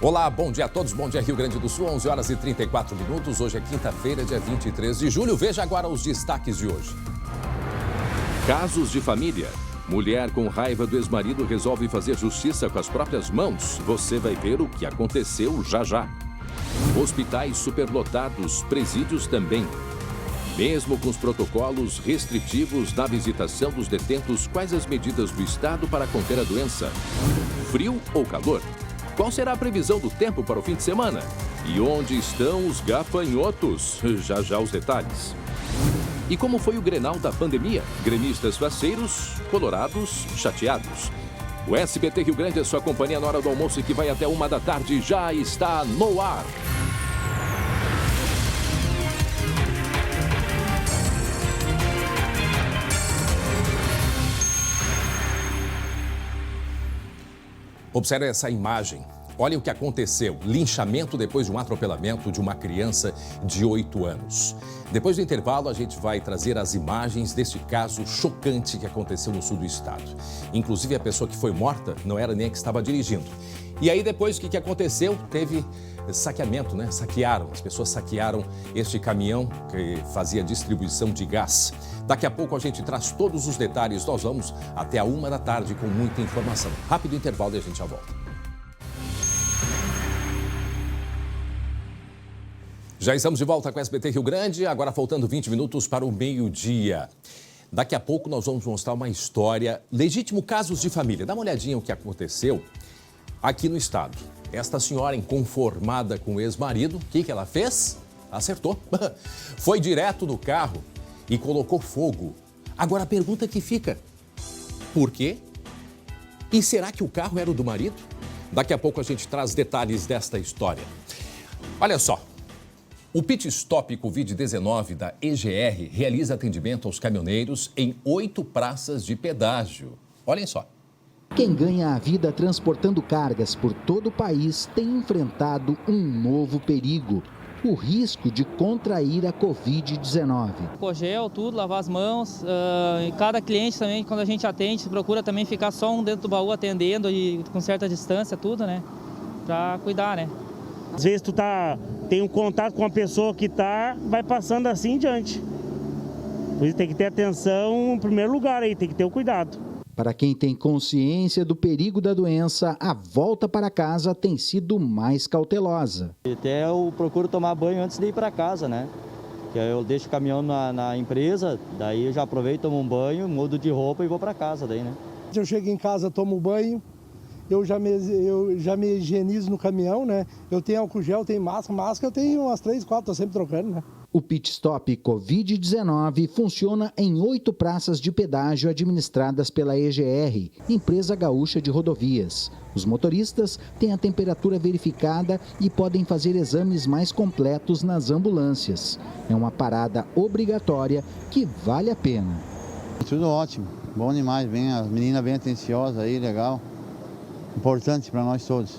Olá, bom dia a todos, bom dia Rio Grande do Sul, 11 horas e 34 minutos. Hoje é quinta-feira, dia 23 de julho. Veja agora os destaques de hoje. Casos de família. Mulher com raiva do ex-marido resolve fazer justiça com as próprias mãos. Você vai ver o que aconteceu já já. Hospitais superlotados, presídios também. Mesmo com os protocolos restritivos na visitação dos detentos, quais as medidas do Estado para conter a doença? Frio ou calor? Qual será a previsão do tempo para o fim de semana? E onde estão os gafanhotos? Já já os detalhes. E como foi o Grenal da pandemia? Gremistas faceiros, colorados, chateados. O SBT Rio Grande é sua companhia na hora do almoço e que vai até 1 da tarde já está no ar. Observe essa imagem. Olha o que aconteceu. Linchamento depois de um atropelamento de uma criança de 8 anos. Depois do intervalo, a gente vai trazer as imagens deste caso chocante que aconteceu no sul do estado. Inclusive, a pessoa que foi morta não era nem a que estava dirigindo. E aí, depois, o que aconteceu? Teve saqueamento, né? As pessoas saquearam este caminhão que fazia distribuição de gás. Daqui a pouco a gente traz todos os detalhes. Nós vamos até a 1 da tarde com muita informação. Rápido intervalo e a gente já volta. Já estamos de volta com a SBT Rio Grande, agora faltando 20 minutos para o meio-dia. Daqui a pouco nós vamos mostrar uma história, legítimo casos de família. Dá uma olhadinha o que aconteceu aqui no estado. Esta senhora inconformada com o ex-marido, o que ela fez? Acertou. Foi direto no carro e colocou fogo. Agora a pergunta que fica, por quê? E será que o carro era o do marido? Daqui a pouco a gente traz detalhes desta história. Olha só. O Pit Stop Covid-19 da EGR realiza atendimento aos caminhoneiros em 8 praças de pedágio. Olhem só. Quem ganha a vida transportando cargas por todo o país tem enfrentado um novo perigo: o risco de contrair a Covid-19. Gel, tudo, lavar as mãos. E cada cliente também, quando a gente atende, procura também ficar só um dentro do baú atendendo e com certa distância, tudo, né? Pra cuidar, né? Às vezes tem um contato com a pessoa que vai passando assim em diante. Por isso tem que ter atenção em primeiro lugar aí, tem que ter o cuidado. Para quem tem consciência do perigo da doença, a volta para casa tem sido mais cautelosa. Até eu procuro tomar banho antes de ir para casa, né? Que eu deixo o caminhão na empresa, daí eu já aproveito, tomo um banho, mudo de roupa e vou para casa daí, né? Eu chego em casa, tomo banho. Eu já me higienizo no caminhão, né? Eu tenho álcool gel, tenho máscara eu tenho umas 3, 4, tô sempre trocando, né? O Pit Stop Covid-19 funciona em 8 praças de pedágio administradas pela EGR, Empresa Gaúcha de Rodovias. Os motoristas têm a temperatura verificada e podem fazer exames mais completos nas ambulâncias. É uma parada obrigatória que vale a pena. Tudo ótimo, bom demais, a menina bem atenciosa aí, legal. Importante para nós todos.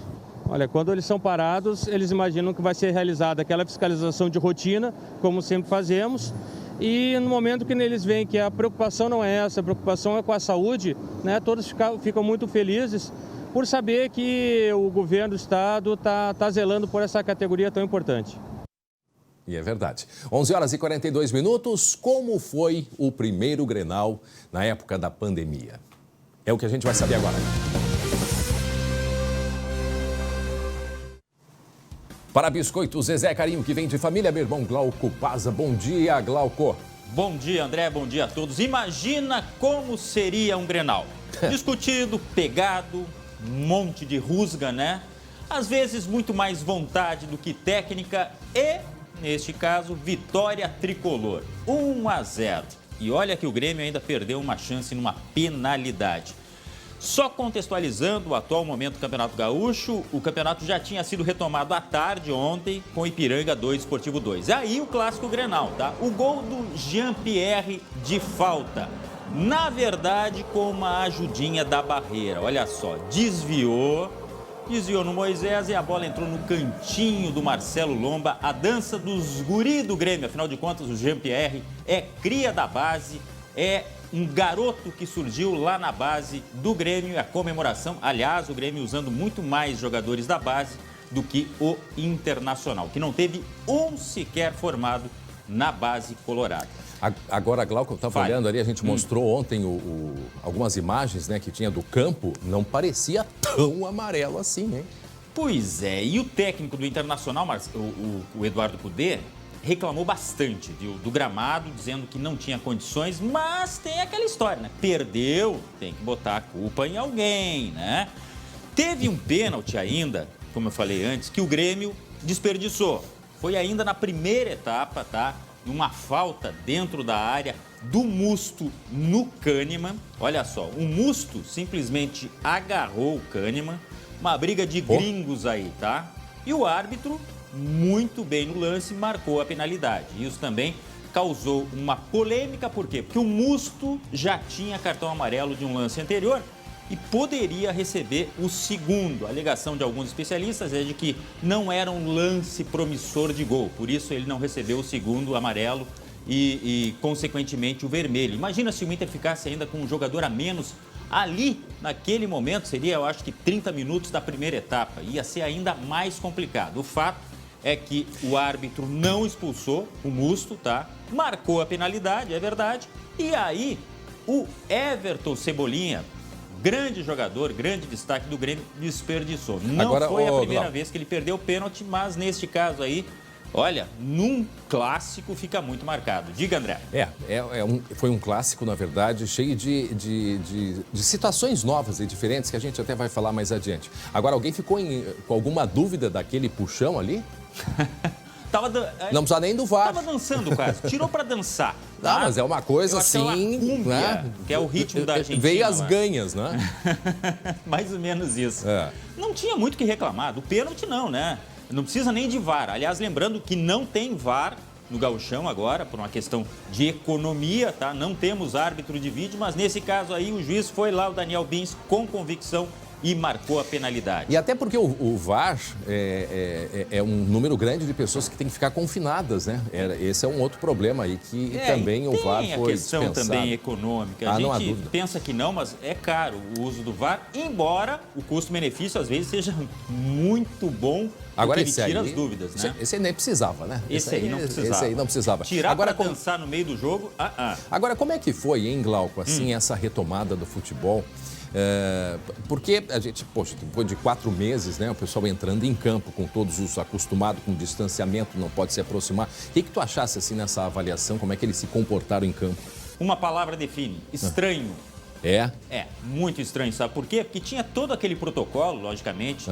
Olha, quando eles são parados, eles imaginam que vai ser realizada aquela fiscalização de rotina, como sempre fazemos, e no momento que eles veem que a preocupação não é essa, a preocupação é com a saúde, né, todos ficam muito felizes por saber que o governo do estado está zelando por essa categoria tão importante. E é verdade. 11 horas e 42 minutos, como foi o primeiro Grenal na época da pandemia? É o que a gente vai saber agora. Para Biscoitos Zezé Carinho, que vem de família, meu irmão Glauco Paza. Bom dia, Glauco. Bom dia, André. Bom dia a todos. Imagina como seria um Grenal. Discutido, pegado, um monte de rusga, né? Às vezes muito mais vontade do que técnica e, neste caso, vitória tricolor. 1-0. E olha que o Grêmio ainda perdeu uma chance numa penalidade. Só contextualizando o atual momento do Campeonato Gaúcho, o campeonato já tinha sido retomado à tarde ontem com Ipiranga 2, Esportivo 2. Aí o clássico Grenal, tá? O gol do Jean-Pierre de falta. Na verdade, com uma ajudinha da barreira. Olha só, desviou no Moisés e a bola entrou no cantinho do Marcelo Lomba. A dança dos guri do Grêmio, afinal de contas, o Jean-Pierre é cria da base, é um garoto que surgiu lá na base do Grêmio. A comemoração, aliás, o Grêmio usando muito mais jogadores da base, do que o Internacional, que não teve um sequer formado na base colorada. Agora, Glauco, eu estava olhando ali, a gente mostrou ontem algumas imagens, né, que tinha do campo, não parecia tão amarelo assim, hein? Pois é, e o técnico do Internacional, o Eduardo Cudê, reclamou bastante do gramado, dizendo que não tinha condições, mas tem aquela história, né? Perdeu, tem que botar a culpa em alguém, né? Teve um pênalti ainda, como eu falei antes, que o Grêmio desperdiçou. Foi ainda na primeira etapa, tá? Uma falta dentro da área do Musto no Kahneman. Olha só, o Musto simplesmente agarrou o Kahneman. Uma briga de gringos aí, tá? E o árbitro, muito bem no lance, marcou a penalidade. Isso também causou uma polêmica, por quê? Porque o Musto já tinha cartão amarelo de um lance anterior e poderia receber o segundo. A alegação de alguns especialistas é de que não era um lance promissor de gol, por isso ele não recebeu o segundo amarelo e consequentemente, o vermelho. Imagina se o Inter ficasse ainda com um jogador a menos ali, naquele momento, seria, eu acho que 30 minutos da primeira etapa. Ia ser ainda mais complicado. O fato é que o árbitro não expulsou o Musto, tá? Marcou a penalidade, é verdade. E aí, o Everton Cebolinha, grande jogador, grande destaque do Grêmio, desperdiçou. Não foi a primeira vez que ele perdeu o pênalti, mas neste caso aí, olha, num clássico fica muito marcado. Diga, André. Foi um clássico, na verdade, cheio de situações novas e diferentes, que a gente até vai falar mais adiante. Agora, alguém ficou com alguma dúvida daquele puxão ali? Não precisa nem do VAR. Tava dançando quase, tirou pra dançar. Tá? Não, mas é uma coisa assim, né? Que é o ritmo da Argentina. Veio as ganhas, né? Mais ou menos isso. Não tinha muito o que reclamar, do pênalti não, né? Não precisa nem de VAR. Aliás, lembrando que não tem VAR no Gauchão agora, por uma questão de economia, tá? Não temos árbitro de vídeo, mas nesse caso aí o juiz foi lá, o Daniel Bins, com convicção, e marcou a penalidade. E até porque o VAR é um número grande de pessoas que tem que ficar confinadas, né? Esse é um outro problema aí que também o VAR foi dispensado. Tem a questão também econômica. A gente pensa que não, mas é caro o uso do VAR, embora o custo-benefício às vezes seja muito bom. Agora ele tira as dúvidas, né? Esse aí nem precisava, né? Esse aí não precisava. Tirar agora, para dançar no meio do jogo, Agora, como é que foi, hein, Glauco, assim, essa retomada do futebol? Porque a gente, depois de 4 meses, né, o pessoal entrando em campo com todos os acostumados com distanciamento, não pode se aproximar. O que tu achasse assim nessa avaliação, como é que eles se comportaram em campo? Uma palavra define, estranho. Muito estranho, sabe por quê? Porque tinha todo aquele protocolo, logicamente,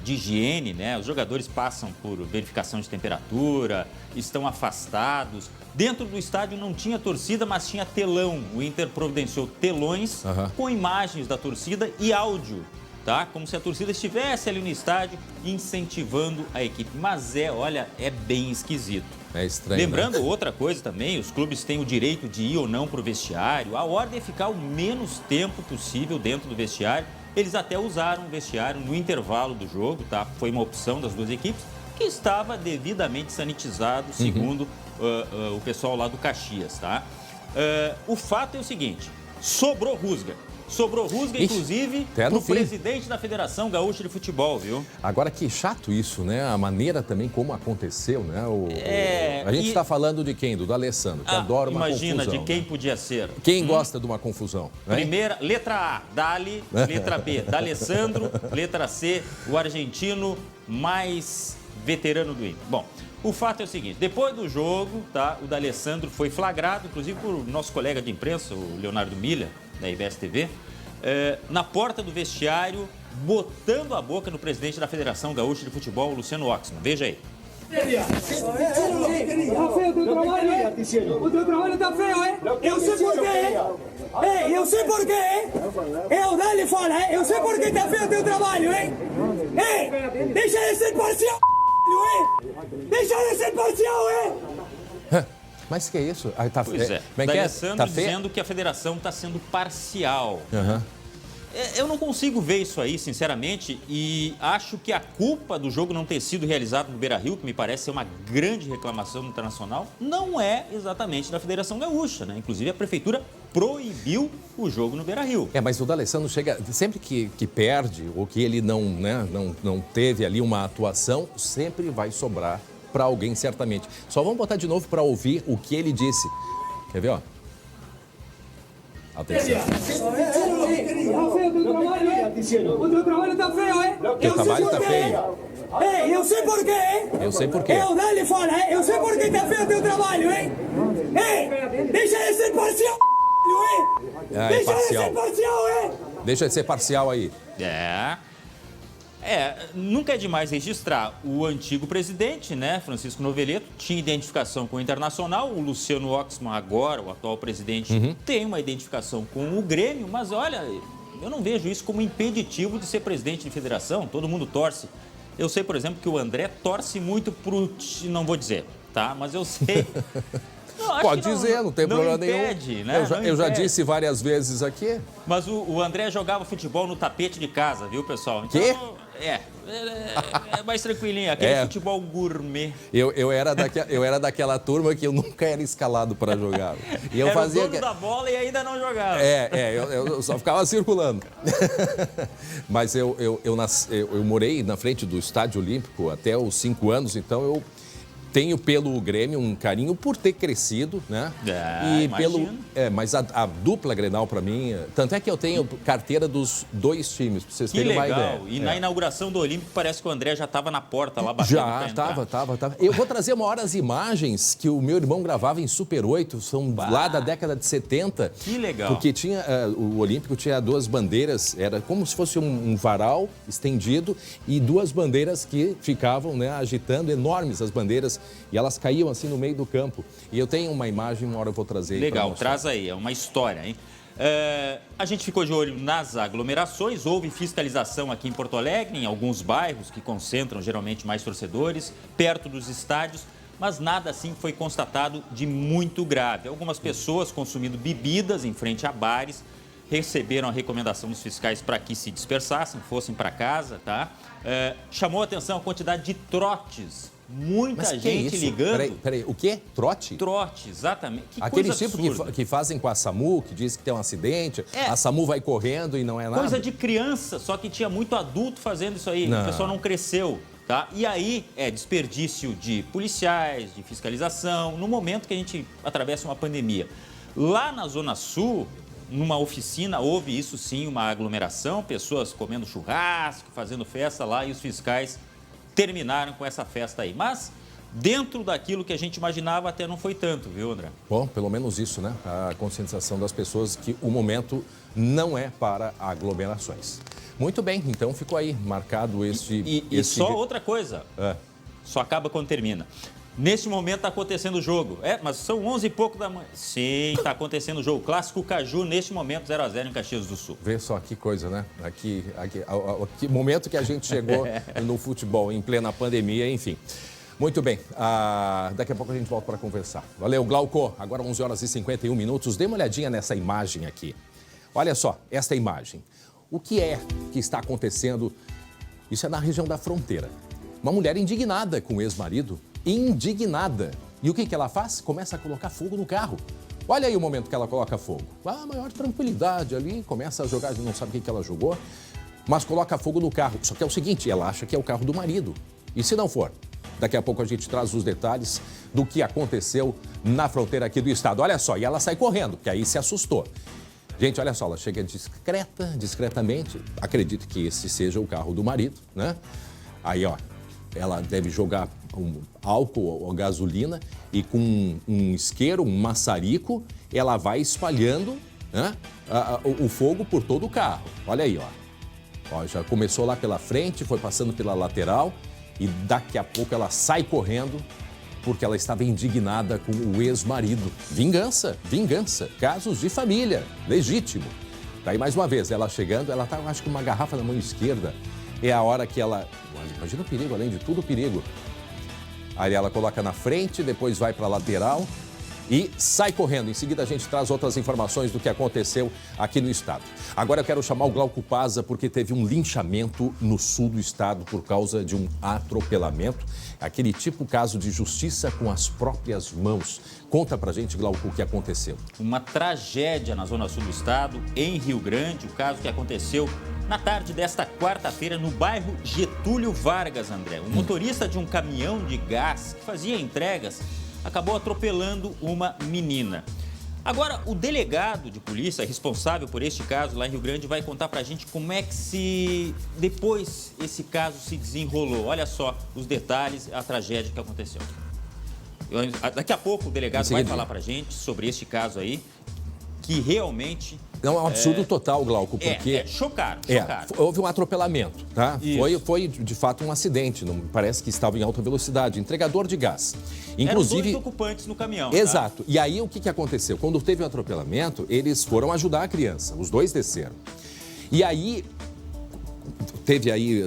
de higiene, né? Os jogadores passam por verificação de temperatura, estão afastados. Dentro do estádio não tinha torcida, mas tinha telão. O Inter providenciou telões com imagens da torcida e áudio, tá? Como se a torcida estivesse ali no estádio incentivando a equipe. Mas é bem esquisito. É estranho. Lembrando outra coisa também, os clubes têm o direito de ir ou não para o vestiário. A ordem é ficar o menos tempo possível dentro do vestiário. Eles até usaram o vestiário no intervalo do jogo, tá? Foi uma opção das duas equipes, que estava devidamente sanitizado, segundo o pessoal lá do Caxias, tá? O fato é o seguinte, sobrou rusga. Sobrou rusga, inclusive, para o presidente da Federação Gaúcha de Futebol, viu? Agora, que chato isso, né? A maneira também como aconteceu, né? A gente está falando de quem? Do D'Alessandro, que adora uma confusão. Imagina de quem podia ser. Quem gosta de uma confusão? Né? Primeira, letra A, Dali. Letra B, D'Alessandro. Letra C, o argentino mais veterano do Inter. Bom, o fato é o seguinte, depois do jogo, tá? O D'Alessandro foi flagrado, inclusive por nosso colega de imprensa, o Leonardo Miller, da IBS TV, na porta do vestiário, botando a boca no presidente da Federação Gaúcha de Futebol, Luciano Oxman. Veja aí. Tá feio o teu trabalho, hein? O teu trabalho tá feio, hein? Eu sei por quê, hein? Eu sei por quê, hein? Eu dá-lhe fora, hein? Eu sei por que tá feio o teu trabalho, hein? Ei, deixa de ser parcial, hein? Deixa de ser parcial, hein? Mas que é isso? Pois é. D'Alessandro dizendo que a federação está sendo parcial. Eu não consigo ver isso aí, sinceramente, e acho que a culpa do jogo não ter sido realizado no Beira-Rio, que me parece ser uma grande reclamação internacional, não é exatamente da Federação Gaúcha, né? Inclusive, a Prefeitura proibiu o jogo no Beira-Rio. Mas o D'Alessandro chega, sempre que perde ou que ele não teve ali uma atuação, sempre vai sobrar para alguém, certamente. Só vamos botar de novo para ouvir o que ele disse. Quer ver, ó? Atenção. O teu trabalho tá feio, hein? O teu trabalho tá feio. Ei, eu sei por quê, hein? Eu sei por quê. Eu dá-lhe fala, hein? Eu sei por que tá feio o teu trabalho, hein? Ei, deixa de ser parcial, hein? Deixa de ser parcial, hein? Deixa de ser parcial aí. Nunca é demais registrar. O antigo presidente, né, Francisco Noveleto, tinha identificação com o Internacional. O Luciano Oxman, agora, o atual presidente, tem uma identificação com o Grêmio. Mas, olha, eu não vejo isso como impeditivo de ser presidente de federação. Todo mundo torce. Eu sei, por exemplo, que o André torce muito pro... Não vou dizer, tá? Mas eu sei... Pode dizer, não tem problema impede, nenhum. Né? Eu já disse várias vezes aqui. Mas o André jogava futebol no tapete de casa, viu, pessoal? Então, Quê? É mais tranquilinho, aquele futebol gourmet. Eu era daquela turma que eu nunca era escalado para jogar. E eu era fazia o dono da bola e ainda não jogava. Eu só ficava circulando. Mas eu morei na frente do Estádio Olímpico até os 5 anos, então eu tenho pelo Grêmio um carinho por ter crescido, né? Mas a dupla Grenal para mim, tanto é que eu tenho carteira dos 2 times, para vocês terem uma ideia. E na inauguração do Olímpico parece que o André já estava na porta lá batendo. Já, estava. Eu vou trazer uma hora as imagens que o meu irmão gravava em Super 8, são lá da década de 70. Que legal. Porque tinha, o Olímpico tinha 2 bandeiras, era como se fosse um varal estendido e 2 bandeiras que ficavam, né, agitando, enormes as bandeiras. E elas caíam assim no meio do campo. E eu tenho uma imagem, uma hora eu vou trazer. Legal, traz aí, é uma história, hein? A gente ficou de olho nas aglomerações, houve fiscalização aqui em Porto Alegre, em alguns bairros que concentram geralmente mais torcedores, perto dos estádios, mas nada assim foi constatado de muito grave. Algumas pessoas consumindo bebidas em frente a bares receberam a recomendação dos fiscais para que se dispersassem, fossem para casa, tá? Chamou a atenção a quantidade de trotes. Muita gente ligando. Peraí, o quê? Trote? Trote, exatamente. Que aquele coisa tipo que fazem com a SAMU, que diz que tem um acidente, a SAMU vai correndo e não é nada. Coisa de criança, só que tinha muito adulto fazendo isso aí. O pessoal não cresceu, tá? E aí desperdício de policiais, de fiscalização, no momento que a gente atravessa uma pandemia. Lá na Zona Sul, numa oficina, houve isso sim, uma aglomeração, pessoas comendo churrasco, fazendo festa lá e os fiscais terminaram com essa festa aí. Mas dentro daquilo que a gente imaginava até não foi tanto, viu, André? Bom, pelo menos isso, né? A conscientização das pessoas que o momento não é para aglomerações. Muito bem, então ficou aí marcado E só outra coisa, só acaba quando termina. Neste momento está acontecendo o jogo. Mas são 11 e pouco da manhã. Sim, está acontecendo o jogo. Clássico Caju, neste momento, 0-0 em Caxias do Sul. Vê só que coisa, né? Que momento que a gente chegou no futebol, em plena pandemia, enfim. Muito bem, daqui a pouco a gente volta para conversar. Valeu, Glauco. Agora 11 horas e 51 minutos. Dê uma olhadinha nessa imagem aqui. Olha só, esta imagem. O que é que está acontecendo? Isso é na região da fronteira. Uma mulher indignada com o ex-marido. Indignada. E o que ela faz? Começa a colocar fogo no carro. Olha aí o momento que ela coloca fogo. Maior tranquilidade ali, começa a jogar, não sabe o que ela jogou, mas coloca fogo no carro. Só que é o seguinte, ela acha que é o carro do marido. E se não for? Daqui a pouco a gente traz os detalhes do que aconteceu na fronteira aqui do estado. Olha só, e ela sai correndo, porque aí se assustou. Gente, olha só, ela chega discretamente, acredito que esse seja o carro do marido, né? Aí, ó, ela deve jogar álcool ou gasolina e com um isqueiro, um maçarico, ela vai espalhando, né, o fogo por todo o carro. Olha aí, ó. Já começou lá pela frente, foi passando pela lateral e daqui a pouco ela sai correndo porque ela estava indignada com o ex-marido. Vingança, casos de família, legítimo. Daí mais uma vez, ela chegando, ela tá, acho que uma garrafa na mão esquerda. É a hora que ela... Imagina o perigo, além de tudo o perigo. Aí ela coloca na frente, depois vai para a lateral e sai correndo. Em seguida, a gente traz outras informações do que aconteceu aqui no estado. Agora eu quero chamar o Glauco Paza, porque teve um linchamento no sul do estado por causa de um atropelamento. Aquele tipo caso de justiça com as próprias mãos. Conta pra gente, Glauco, o que aconteceu. Uma tragédia na zona sul do estado, em Rio Grande. O caso que aconteceu na tarde desta quarta-feira no bairro Getúlio Vargas, André. Um motorista de um caminhão de gás que fazia entregas acabou atropelando uma menina. Agora, o delegado de polícia responsável por este caso lá em Rio Grande vai contar pra gente como é que depois esse caso se desenrolou. Olha só os detalhes, a tragédia que aconteceu. Daqui a pouco o delegado vai falar pra gente sobre este caso aí, que realmente... Não, é um absurdo total, Glauco, porque... Chocaram. Houve um atropelamento, tá? Foi, de fato, um acidente, não parece que estava em alta velocidade, entregador de gás. Inclusive... Eram 2 ocupantes no caminhão. Exato. Tá? E aí, o que aconteceu? Quando teve o atropelamento, eles foram ajudar a criança, os 2 desceram. E aí,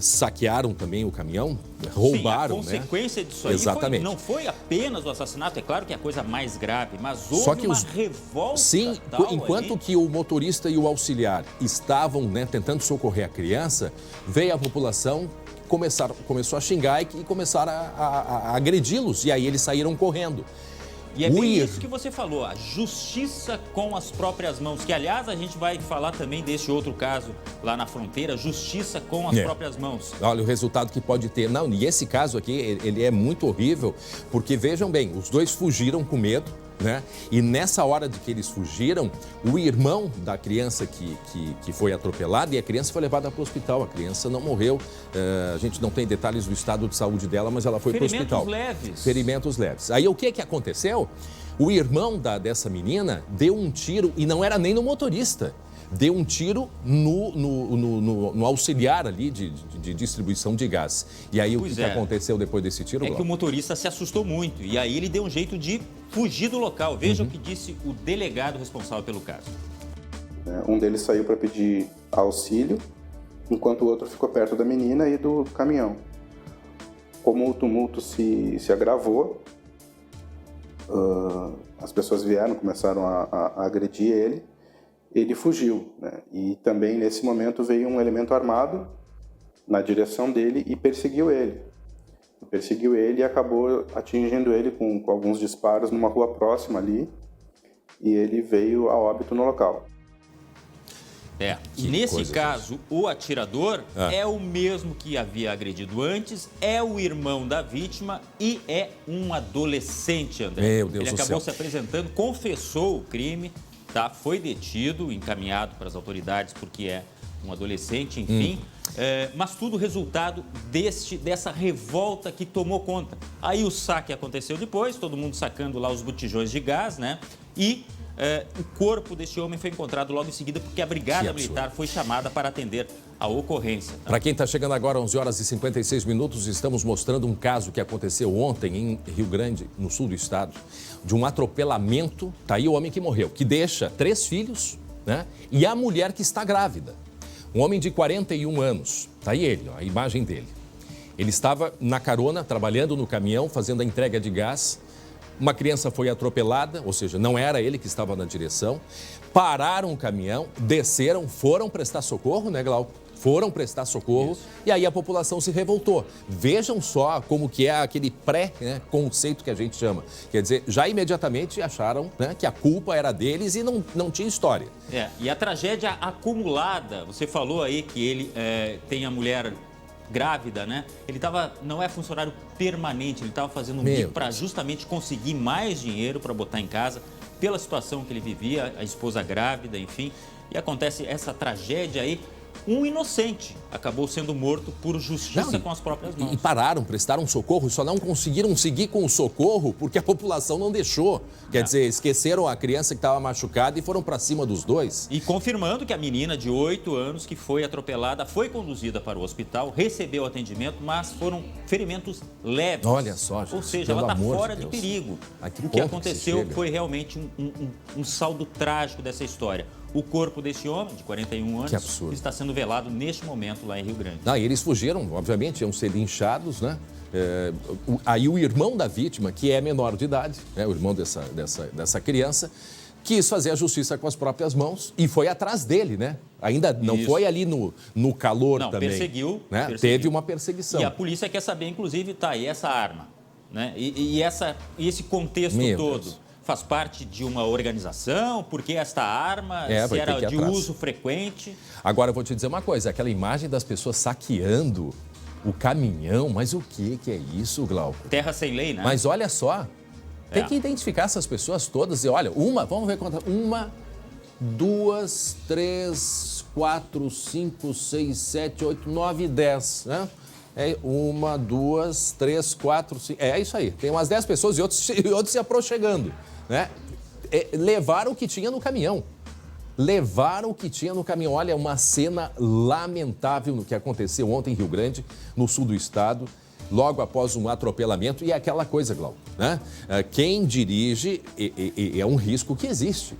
saquearam também o caminhão, roubaram, sim, a consequência disso aí não foi apenas o assassinato, é claro que é a coisa mais grave, mas houve uma revolta. Sim, enquanto que o motorista e o auxiliar estavam, tentando socorrer a criança, veio a população, começou a xingar e começaram a agredi-los, e aí eles saíram correndo. E é bem isso que você falou, a justiça com as próprias mãos, que aliás a gente vai falar também desse outro caso lá na fronteira, justiça com as próprias mãos. Olha o resultado que pode ter. Não, e esse caso aqui, ele é muito horrível, porque vejam bem, os 2 fugiram com medo, né? E nessa hora de que eles fugiram, o irmão da criança que foi atropelada, e a criança foi levada para o hospital. A criança não morreu, a gente não tem detalhes do estado de saúde dela, mas ela foi para o hospital. Ferimentos leves. Aí o que aconteceu? O irmão dessa menina deu um tiro, e não era nem no motorista. Deu um tiro no auxiliar ali de distribuição de gás. E aí o que aconteceu depois desse tiro? Que o motorista se assustou muito e aí ele deu um jeito de fugir do local. Veja o que disse o delegado responsável pelo caso. Um deles saiu para pedir auxílio, enquanto o outro ficou perto da menina e do caminhão. Como o tumulto se agravou, as pessoas vieram, começaram a agredir ele. Ele fugiu, né? E também nesse momento veio um elemento armado na direção dele e perseguiu ele. Perseguiu ele e acabou atingindo ele com alguns disparos numa rua próxima ali, e ele veio a óbito no local. E nesse caso, o atirador é o mesmo que havia agredido antes, é o irmão da vítima e é um adolescente, André. Meu Deus do céu. Ele acabou se apresentando, confessou o crime, foi detido, encaminhado para as autoridades porque é um adolescente, enfim. Mas tudo resultado dessa revolta que tomou conta. Aí o saque aconteceu depois, todo mundo sacando lá os botijões de gás, né? E o corpo desse homem foi encontrado logo em seguida porque a Brigada Militar foi chamada para atender a ocorrência. Tá? Para quem está chegando agora, 11 horas e 56 minutos, estamos mostrando um caso que aconteceu ontem em Rio Grande, no sul do estado, de um atropelamento. Tá aí o homem que morreu, que deixa 3 filhos, né? E a mulher que está grávida. Um homem de 41 anos. Tá aí ele, a imagem dele. Ele estava na carona, trabalhando no caminhão, fazendo a entrega de gás. Uma criança foi atropelada, ou seja, não era ele que estava na direção. Pararam o caminhão, desceram, foram prestar socorro, né, Glauco? Foram prestar socorro. Isso. E aí a população se revoltou. Vejam só como que é aquele pré-conceito que a gente chama. Quer dizer, já imediatamente acharam, né, que a culpa era deles e não tinha história. E a tragédia acumulada, você falou aí que ele tem a mulher grávida, né? Ele não é funcionário permanente, ele estava fazendo um bico para justamente conseguir mais dinheiro para botar em casa, pela situação que ele vivia, a esposa grávida, enfim. E acontece essa tragédia aí. Um inocente acabou sendo morto por justiça com as próprias mãos. E pararam, prestaram socorro, só não conseguiram seguir com o socorro porque a população não deixou. Quer dizer, esqueceram a criança que estava machucada e foram para cima dos 2. E confirmando que a menina de 8 anos que foi atropelada foi conduzida para o hospital, recebeu atendimento, mas foram ferimentos leves. Olha só, gente. Ou seja, ela está fora de perigo. O que aconteceu foi realmente um saldo trágico dessa história. O corpo desse homem, de 41 anos, está sendo velado neste momento lá em Rio Grande. E eles fugiram, obviamente, iam ser linchados, né? Aí o irmão da vítima, que é menor de idade, né, o irmão dessa criança, quis fazer a justiça com as próprias mãos e foi atrás dele, né? Ainda não foi ali no calor também. Perseguiu. Teve uma perseguição. E a polícia quer saber, inclusive, e essa arma, né? E esse contexto todo faz parte de uma organização? Porque esta arma, se era de uso frequente? Agora, eu vou te dizer uma coisa, aquela imagem das pessoas saqueando o caminhão, mas o que é isso, Glauco? Terra sem lei, né? Mas olha só, tem que identificar essas pessoas todas e olha, vamos ver quantas, 1, 2, 3, 4, 5, 6, 7, 8, 9, 10, né? 1, 2, 3, 4, 5, é isso aí, tem umas 10 pessoas e outros se aproximando, né? Levaram o que tinha no caminhão. Olha, uma cena lamentável no que aconteceu ontem em Rio Grande, no sul do estado, logo após um atropelamento. E é aquela coisa, Glauco, né? Quem dirige é um risco que existe,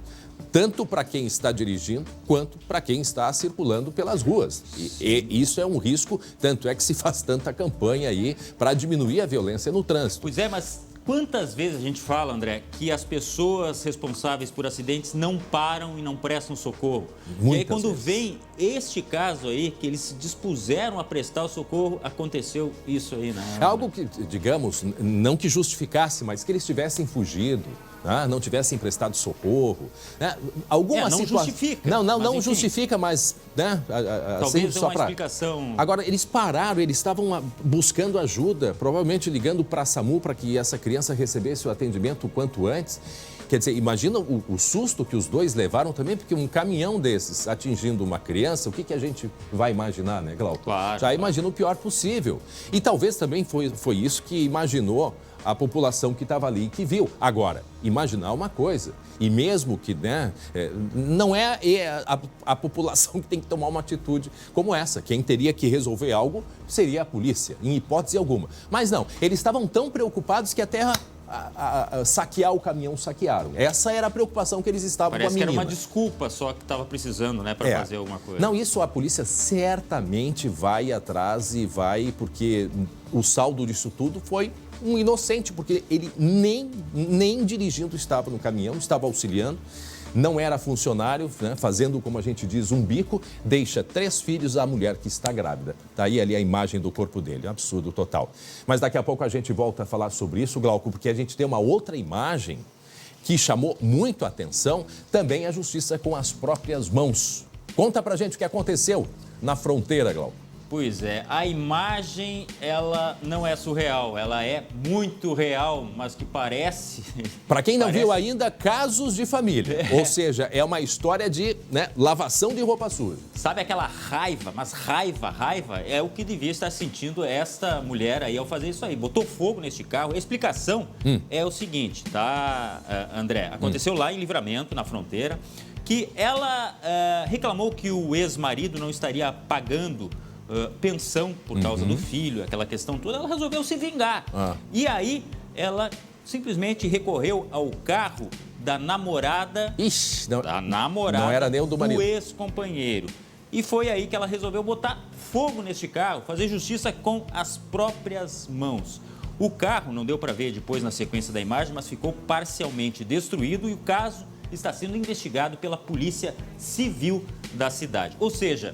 tanto para quem está dirigindo, quanto para quem está circulando pelas ruas. E isso é um risco, tanto é que se faz tanta campanha aí para diminuir a violência no trânsito. Pois é, mas quantas vezes a gente fala, André, que as pessoas responsáveis por acidentes não param e não prestam socorro? Muitas e aí, quando vezes. vem este caso aí, que eles se dispuseram a prestar o socorro, aconteceu isso aí, né? É algo que, digamos, não que justificasse, mas que eles tivessem fugido, né? Não tivessem prestado socorro. Né? Alguma não justifica. Não justifica, mas... Né? Talvez dê uma explicação. Agora, eles pararam, eles estavam buscando ajuda, provavelmente ligando para a SAMU para que essa criança recebesse o atendimento o quanto antes. Quer dizer, imagina o susto que os dois levaram também, porque um caminhão desses atingindo uma criança, o que a gente vai imaginar, né, Glauco? Claro. Já imagina o pior possível. E talvez também foi isso que imaginou a população que estava ali e que viu. Agora, imaginar uma coisa, e mesmo que, né, não é a população que tem que tomar uma atitude como essa. Quem teria que resolver algo seria a polícia, em hipótese alguma. Mas não, eles estavam tão preocupados que até saquear o caminhão saquearam. Essa era a preocupação que eles estavam com a menina. Parece que era uma desculpa só que estava precisando, né, para fazer alguma coisa. Não, isso a polícia certamente vai atrás e vai, porque o saldo disso tudo foi um inocente, porque ele nem dirigindo estava no caminhão, estava auxiliando, não era funcionário, né, fazendo, como a gente diz, um bico, deixa 3 filhos à mulher que está grávida. Está aí ali a imagem do corpo dele, um absurdo total. Mas daqui a pouco a gente volta a falar sobre isso, Glauco, porque a gente tem uma outra imagem que chamou muito a atenção, também a justiça com as próprias mãos. Conta pra gente o que aconteceu na fronteira, Glauco. Pois é, a imagem, ela não é surreal, ela é muito real, mas que parece... Para quem não viu ainda, casos de família. Ou seja, é uma história de, né, lavação de roupa suja. Sabe aquela raiva, mas raiva, é o que devia estar sentindo esta mulher aí ao fazer isso aí. Botou fogo neste carro. A explicação é o seguinte, tá, André? Aconteceu lá em Livramento, na fronteira, que ela reclamou que o ex-marido não estaria pagando pensão por causa do filho, aquela questão toda. Ela resolveu se vingar. E aí, ela simplesmente recorreu ao carro da namorada, não era nem o do marido, do ex-companheiro. E foi aí que ela resolveu botar fogo neste carro, fazer justiça com as próprias mãos. O carro, não deu para ver depois na sequência da imagem, mas ficou parcialmente destruído e o caso está sendo investigado pela Polícia Civil da cidade. Ou seja,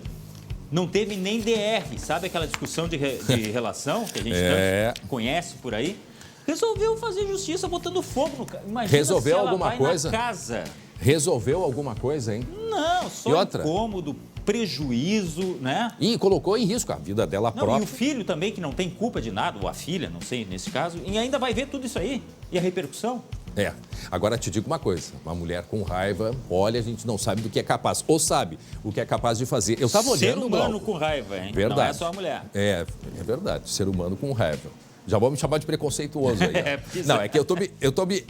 não teve nem DR, sabe aquela discussão de relação que a gente tanto conhece por aí? Resolveu fazer justiça botando fogo no carro. Imagina resolveu se ela alguma vai coisa? na casa. Resolveu alguma coisa, hein? Não, só incômodo, prejuízo, né? E colocou em risco a vida dela própria. E o filho também, que não tem culpa de nada, ou a filha, não sei, nesse caso, e ainda vai ver tudo isso aí. E a repercussão? Agora te digo uma coisa, uma mulher com raiva, olha, a gente não sabe do que é capaz, ou sabe o que é capaz de fazer. Eu estava olhando... Ser humano com raiva, hein? Verdade. Não é só a mulher. É verdade, ser humano com raiva. Já vou me chamar de preconceituoso aí. Não, é que eu tô me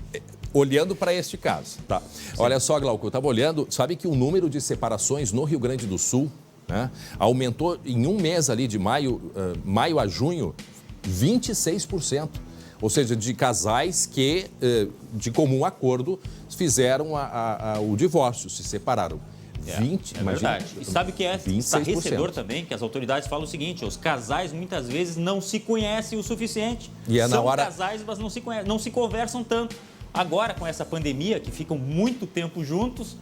olhando para este caso, tá? Sim. Olha só, Glauco, eu estava olhando, sabe que o número de separações no Rio Grande do Sul, né, aumentou em um mês ali de maio a junho, 26%. Ou seja, de casais que, de comum acordo, fizeram o divórcio, se separaram. 20, é imagina. verdade. E sabe o que é 26%. estarrecedor também? Que as autoridades falam o seguinte, os casais muitas vezes não se conhecem o suficiente. E é na São hora... casais, mas não se conhecem, não se conversam tanto. Agora, com essa pandemia, que ficam muito tempo juntos,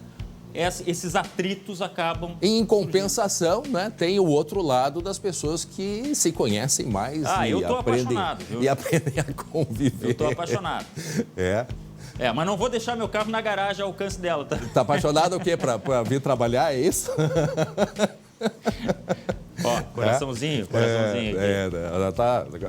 esses atritos acabam... Em compensação, né, tem o outro lado das pessoas que se conhecem mais e aprendem a conviver. Eu estou apaixonado. Mas não vou deixar meu carro na garagem ao alcance dela, tá? Tá apaixonado o quê? Pra vir trabalhar, é isso? Ó, coraçãozinho aqui. Ela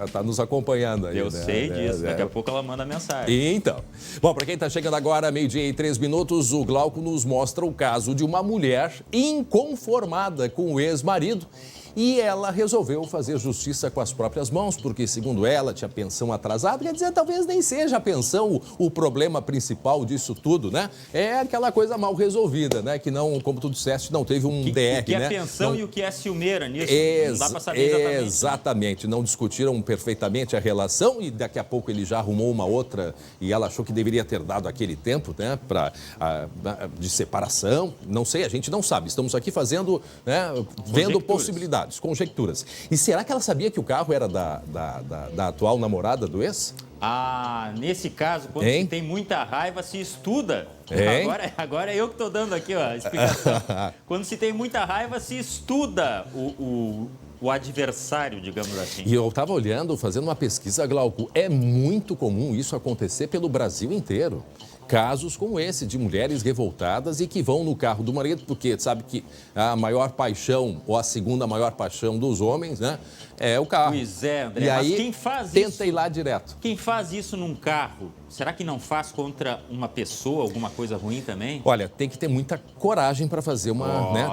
tá nos acompanhando aí. Eu sei disso, daqui a pouco ela manda mensagem. Então, bom, para quem tá chegando agora, 12:03, o Glauco nos mostra o caso de uma mulher inconformada com o ex-marido. E ela resolveu fazer justiça com as próprias mãos, porque, segundo ela, tinha pensão atrasada. Quer dizer, talvez nem seja a pensão o problema principal disso tudo, né? É aquela coisa mal resolvida, né? Que não, como tu disseste, não teve um DR, o que né? É pensão não... e o que é ciumeira nisso? Não dá para saber exatamente. Exatamente. Não discutiram perfeitamente a relação e daqui a pouco ele já arrumou uma outra e ela achou que deveria ter dado aquele tempo, né? De separação. Não sei, a gente não sabe. Estamos aqui fazendo, né? Vendo possibilidades. Conjecturas. E será que ela sabia que o carro era da atual namorada do ex? Nesse caso, quando se tem muita raiva, se estuda. Agora é eu que estou dando aqui a explicação. Quando se tem muita raiva, se estuda o adversário, digamos assim. E eu estava olhando, fazendo uma pesquisa, Glauco, é muito comum isso acontecer pelo Brasil inteiro. Casos como esse, de mulheres revoltadas e que vão no carro do marido, porque sabe que a maior paixão, ou a segunda maior paixão dos homens, né, é o carro. Pois é, André, e mas aí, quem faz tenta isso, ir lá direto. Quem faz isso num carro, será que não faz contra uma pessoa, alguma coisa ruim também? Olha, tem que ter muita coragem para fazer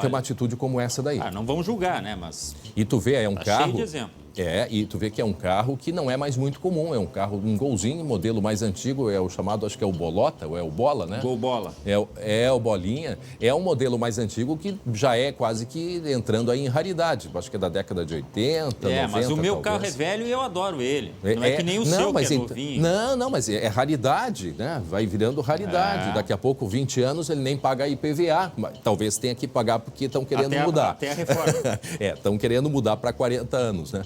ter uma atitude como essa daí. Não vamos julgar, né, mas... E tu vê, é um carro... cheio de exemplo. E tu vê que é um carro que não é mais muito comum, é um carro, um Golzinho, modelo mais antigo, é o chamado, acho que é o Bolota, ou é o Bola, né? Gol Bola. É o Bolinha, é um modelo mais antigo que já é quase que entrando aí em raridade, acho que é da década de 80, 90, mas o meu talvez. Carro é velho e eu adoro ele, não é que nem o seu, que é novinho. Não, mas é raridade, né? Vai virando raridade, daqui a pouco, 20 anos, ele nem paga IPVA, talvez tenha que pagar porque estão querendo mudar. Até a reforma. Estão querendo mudar para 40 anos, né?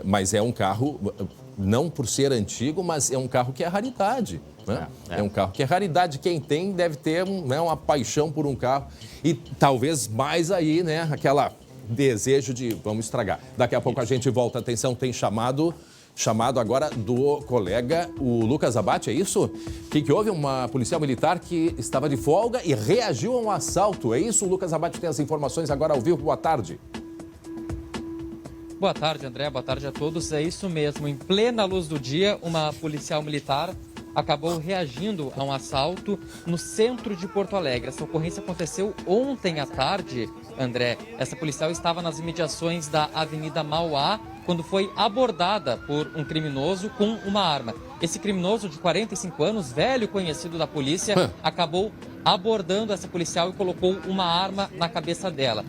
Mas é um carro, não por ser antigo, mas é um carro que é raridade. Né? É um carro que é raridade. Quem tem deve ter uma paixão por um carro. E talvez mais aí, né? Aquela desejo de vamos estragar. Daqui a pouco a gente volta. Atenção, tem chamado agora do colega, o Lucas Abate, é isso? O que houve? Uma policial militar que estava de folga e reagiu a um assalto. É isso? O Lucas Abate tem as informações agora ao vivo. Boa tarde. Boa tarde, André. Boa tarde a todos. É isso mesmo. Em plena luz do dia, uma policial militar acabou reagindo a um assalto no centro de Porto Alegre. Essa ocorrência aconteceu ontem à tarde, André. Essa policial estava nas imediações da Avenida Mauá quando foi abordada por um criminoso com uma arma. Esse criminoso de 45 anos, velho conhecido da polícia, acabou abordando essa policial e colocou uma arma na cabeça dela.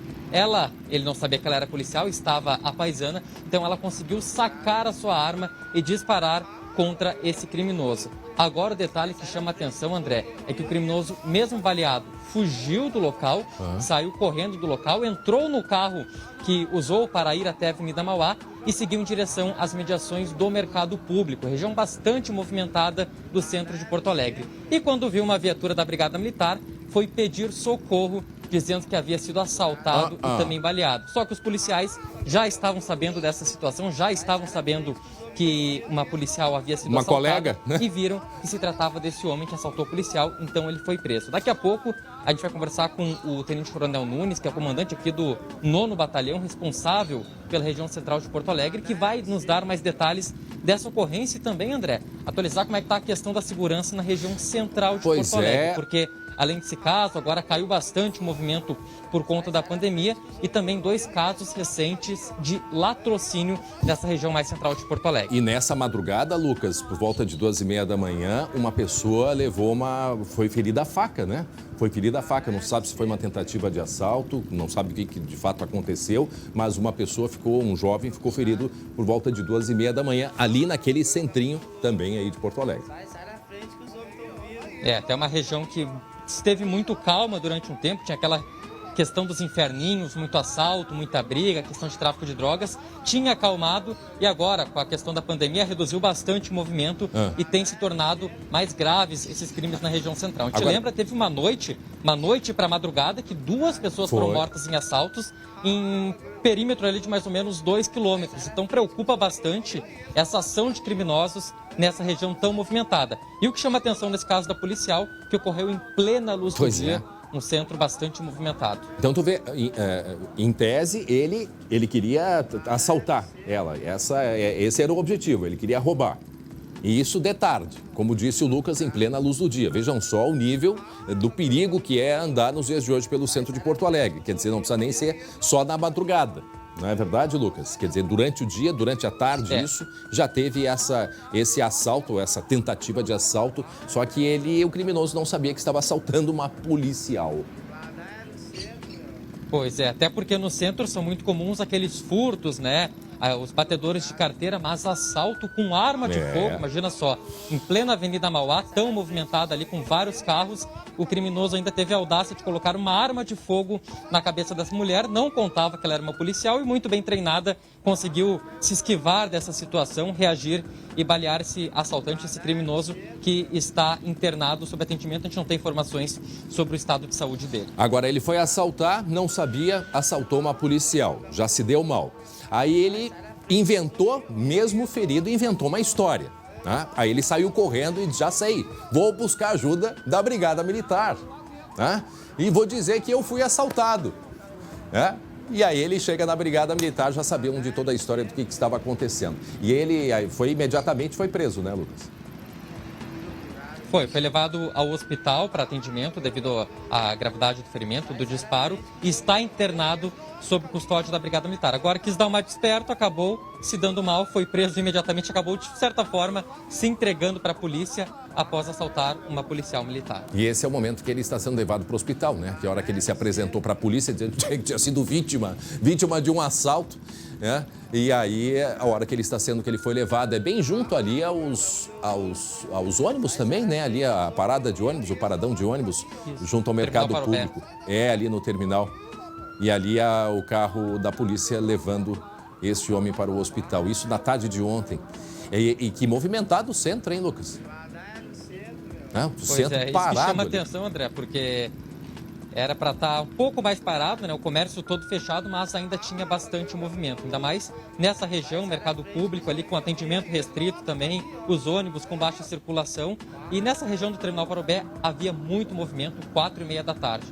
Ele não sabia que ela era policial, estava à paisana, então ela conseguiu sacar a sua arma e disparar contra esse criminoso. Agora o detalhe que chama a atenção, André, é que o criminoso, mesmo baleado, fugiu do local, saiu correndo do local, entrou no carro que usou para ir até a Avenida Mauá e seguiu em direção às mediações do Mercado Público, região bastante movimentada do centro de Porto Alegre. E quando viu uma viatura da Brigada Militar, foi pedir socorro, dizendo que havia sido assaltado e também baleado. Só que os policiais já estavam sabendo dessa situação, já estavam sabendo que uma policial havia sido assaltada, colega, né? E viram que se tratava desse homem que assaltou o policial, então ele foi preso. Daqui a pouco a gente vai conversar com o Tenente Coronel Nunes, que é o comandante aqui do 9º Batalhão, responsável pela região central de Porto Alegre, que vai nos dar mais detalhes dessa ocorrência e também, André, atualizar como é que está a questão da segurança na região central de Porto Alegre, porque além desse caso, agora caiu bastante o movimento por conta da pandemia e também 2 casos recentes de latrocínio nessa região mais central de Porto Alegre. E nessa madrugada, Lucas, por volta de 2h30 da manhã, uma pessoa foi ferida a faca, né? Foi ferida a faca, não sabe se foi uma tentativa de assalto, não sabe o que de fato aconteceu, mas um jovem ficou ferido por volta de 2h30 da manhã, ali naquele centrinho também aí de Porto Alegre. Sai na frente que os homens estão vindo. Até uma região que esteve muito calma durante um tempo, tinha aquela questão dos inferninhos, muito assalto, muita briga, questão de tráfico de drogas, tinha acalmado e agora, com a questão da pandemia, reduziu bastante o movimento e tem se tornado mais graves esses crimes na região central. A gente lembra, teve uma noite para madrugada, que 2 pessoas foram mortas em assaltos em perímetro ali de mais ou menos 2 quilômetros. Então preocupa bastante essa ação de criminosos nessa região tão movimentada. E o que chama atenção nesse caso da policial, que ocorreu em plena luz do dia, um centro bastante movimentado. Então tu vê, em tese, ele queria assaltar ela. Esse era o objetivo, ele queria roubar. E isso de tarde, como disse o Lucas, em plena luz do dia. Vejam só o nível do perigo que é andar nos dias de hoje pelo centro de Porto Alegre. Quer dizer, não precisa nem ser só na madrugada. Não é verdade, Lucas? Quer dizer, durante o dia, durante a tarde, isso já teve esse assalto, essa tentativa de assalto. Só que o criminoso não sabia que estava assaltando uma policial. Pois é, até porque no centro são muito comuns aqueles furtos, né? Os batedores de carteira, mas assalto com arma de fogo, imagina só, em plena Avenida Mauá, tão movimentada ali com vários carros, o criminoso ainda teve a audácia de colocar uma arma de fogo na cabeça dessa mulher, não contava que ela era uma policial e muito bem treinada, conseguiu se esquivar dessa situação, reagir e balear esse assaltante, esse criminoso que está internado sob atendimento. A gente não tem informações sobre o estado de saúde dele. Agora, ele foi assaltar, não sabia, assaltou uma policial, já se deu mal. Aí ele inventou, mesmo ferido, inventou uma história. Né? Aí ele saiu correndo e já sei, vou buscar ajuda da Brigada Militar. Né? E vou dizer que eu fui assaltado. Né? E aí ele chega na Brigada Militar, já sabiam de toda a história do que estava acontecendo. E ele imediatamente foi preso, né, Lucas? Foi levado ao hospital para atendimento devido à gravidade do ferimento, do disparo, e está internado sob custódia da Brigada Militar. Agora quis dar uma desperto, acabou se dando mal, foi preso imediatamente, acabou de certa forma se entregando para a polícia após assaltar uma policial militar. E esse é o momento que ele está sendo levado para o hospital, né? Que a hora que ele se apresentou para a polícia, dizendo que tinha sido vítima de um assalto, né? E aí, a hora que ele foi levado, é bem junto ali aos ônibus também, né? Ali a parada de ônibus, o paradão de ônibus, junto ao mercado público. Ali no terminal. E ali o carro da polícia levando esse homem para o hospital. Isso na tarde de ontem. E que movimentado o centro, hein, Lucas? O centro parado. Isso chama atenção, André, porque era para estar um pouco mais parado, né? O comércio todo fechado, mas ainda tinha bastante movimento. Ainda mais nessa região, mercado público ali com atendimento restrito também, os ônibus com baixa circulação. E nessa região do Terminal Parobé havia muito movimento, 4h30 da tarde.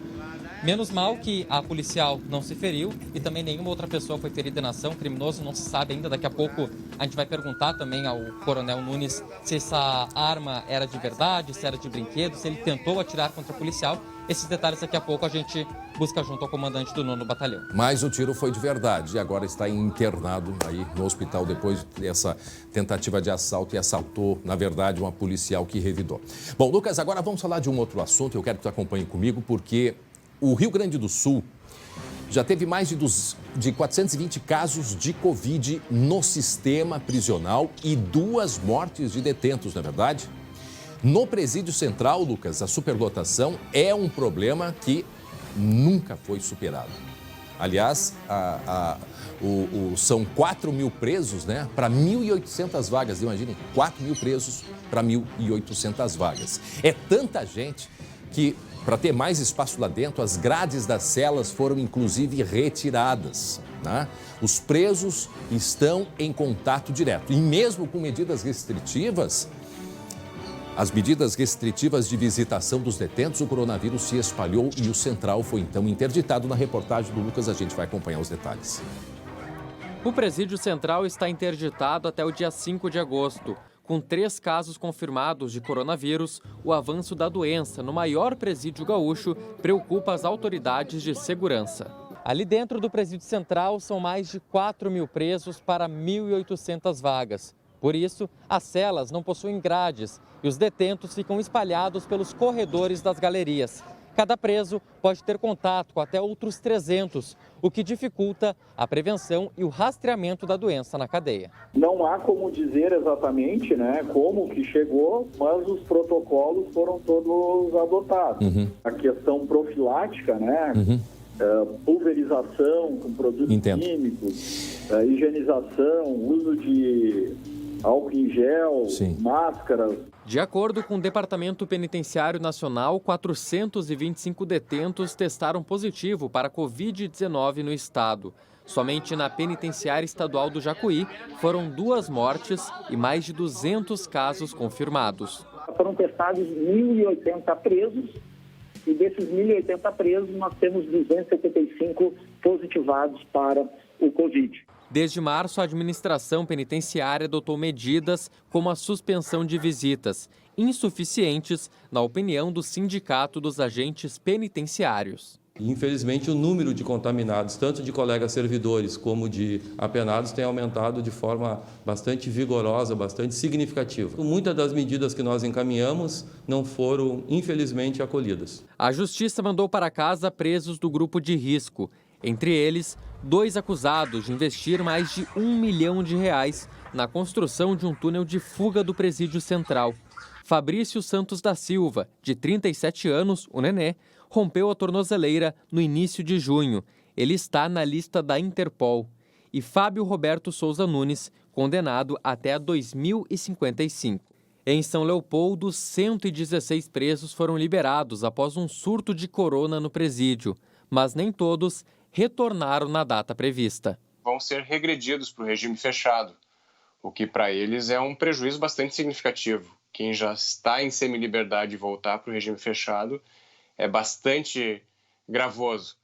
Menos mal que a policial não se feriu e também nenhuma outra pessoa foi ferida na ação. O criminoso não se sabe ainda. Daqui a pouco a gente vai perguntar também ao Coronel Nunes se essa arma era de verdade, se era de brinquedo, se ele tentou atirar contra a policial. Esses detalhes daqui a pouco a gente busca junto ao comandante do 9º Batalhão. Mas o tiro foi de verdade e agora está internado aí no hospital depois dessa tentativa de assalto e assaltou, na verdade, uma policial que revidou. Bom, Lucas, agora vamos falar de um outro assunto. Eu quero que tu acompanhe comigo porque o Rio Grande do Sul já teve mais de 420 casos de Covid no sistema prisional e 2 mortes de detentos, não é verdade? No Presídio Central, Lucas, a superlotação é um problema que nunca foi superado. Aliás, são 4.000 presos, né, para 1.800 vagas. Imaginem, 4.000 presos para 1.800 vagas. É tanta gente que, para ter mais espaço lá dentro, as grades das celas foram inclusive retiradas. Né? Os presos estão em contato direto. E mesmo com medidas restritivas, as medidas restritivas de visitação dos detentos, o coronavírus se espalhou e o Central foi então interditado. Na reportagem do Lucas, a gente vai acompanhar os detalhes. O Presídio Central está interditado até o dia 5 de agosto. Com 3 casos confirmados de coronavírus, o avanço da doença no maior presídio gaúcho preocupa as autoridades de segurança. Ali dentro do Presídio Central são mais de 4.000 presos para 1.800 vagas. Por isso, as celas não possuem grades e os detentos ficam espalhados pelos corredores das galerias. Cada preso pode ter contato com até outros 300, o que dificulta a prevenção e o rastreamento da doença na cadeia. Não há como dizer exatamente, né, como que chegou, mas os protocolos foram todos adotados. A questão profilática, né, pulverização com produtos químicos, higienização, uso de álcool em gel, máscaras. De acordo com o Departamento Penitenciário Nacional, 425 detentos testaram positivo para a Covid-19 no estado. Somente na Penitenciária Estadual do Jacuí foram 2 mortes e mais de 200 casos confirmados. Foram testados 1.080 presos e desses 1.080 presos nós temos 275 positivados para o Covid. Desde março, a administração penitenciária adotou medidas como a suspensão de visitas, insuficientes, na opinião do Sindicato dos Agentes Penitenciários. Infelizmente, o número de contaminados, tanto de colegas servidores como de apenados, tem aumentado de forma bastante vigorosa, bastante significativa. Muitas das medidas que nós encaminhamos não foram, infelizmente, acolhidas. A Justiça mandou para casa presos do grupo de risco. Entre eles, 2 acusados de investir mais de R$1 milhão na construção de um túnel de fuga do presídio central. Fabrício Santos da Silva, de 37 anos, o Nenê, rompeu a tornozeleira no início de junho. Ele está na lista da Interpol. E Fábio Roberto Souza Nunes, condenado até 2055. Em São Leopoldo, 116 presos foram liberados após um surto de corona no presídio, mas nem todos retornaram na data prevista. Vão ser regredidos para o regime fechado, o que para eles é um prejuízo bastante significativo. Quem já está em semiliberdade e voltar para o regime fechado é bastante gravoso.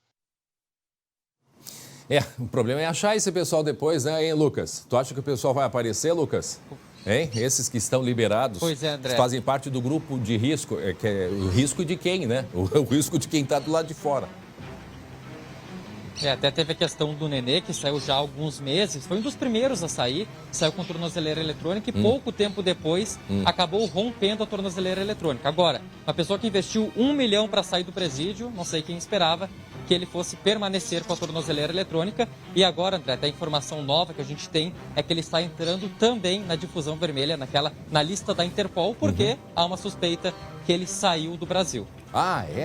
O problema é achar esse pessoal depois, né, hein, Lucas? Tu acha que o pessoal vai aparecer, Lucas? Hein? Esses que estão liberados, pois é, André, fazem parte do grupo de risco, que é o risco de quem, né? O risco de quem está do lado de fora. Até teve a questão do Nenê, que saiu já há alguns meses, foi um dos primeiros a sair, saiu com tornozeleira eletrônica e pouco tempo depois acabou rompendo a tornozeleira eletrônica. Agora, uma pessoa que investiu R$1 milhão para sair do presídio, não sei quem esperava que ele fosse permanecer com a tornozeleira eletrônica. E agora, André, até a informação nova que a gente tem é que ele está entrando também na difusão vermelha, na lista da Interpol, porque há uma suspeita que ele saiu do Brasil.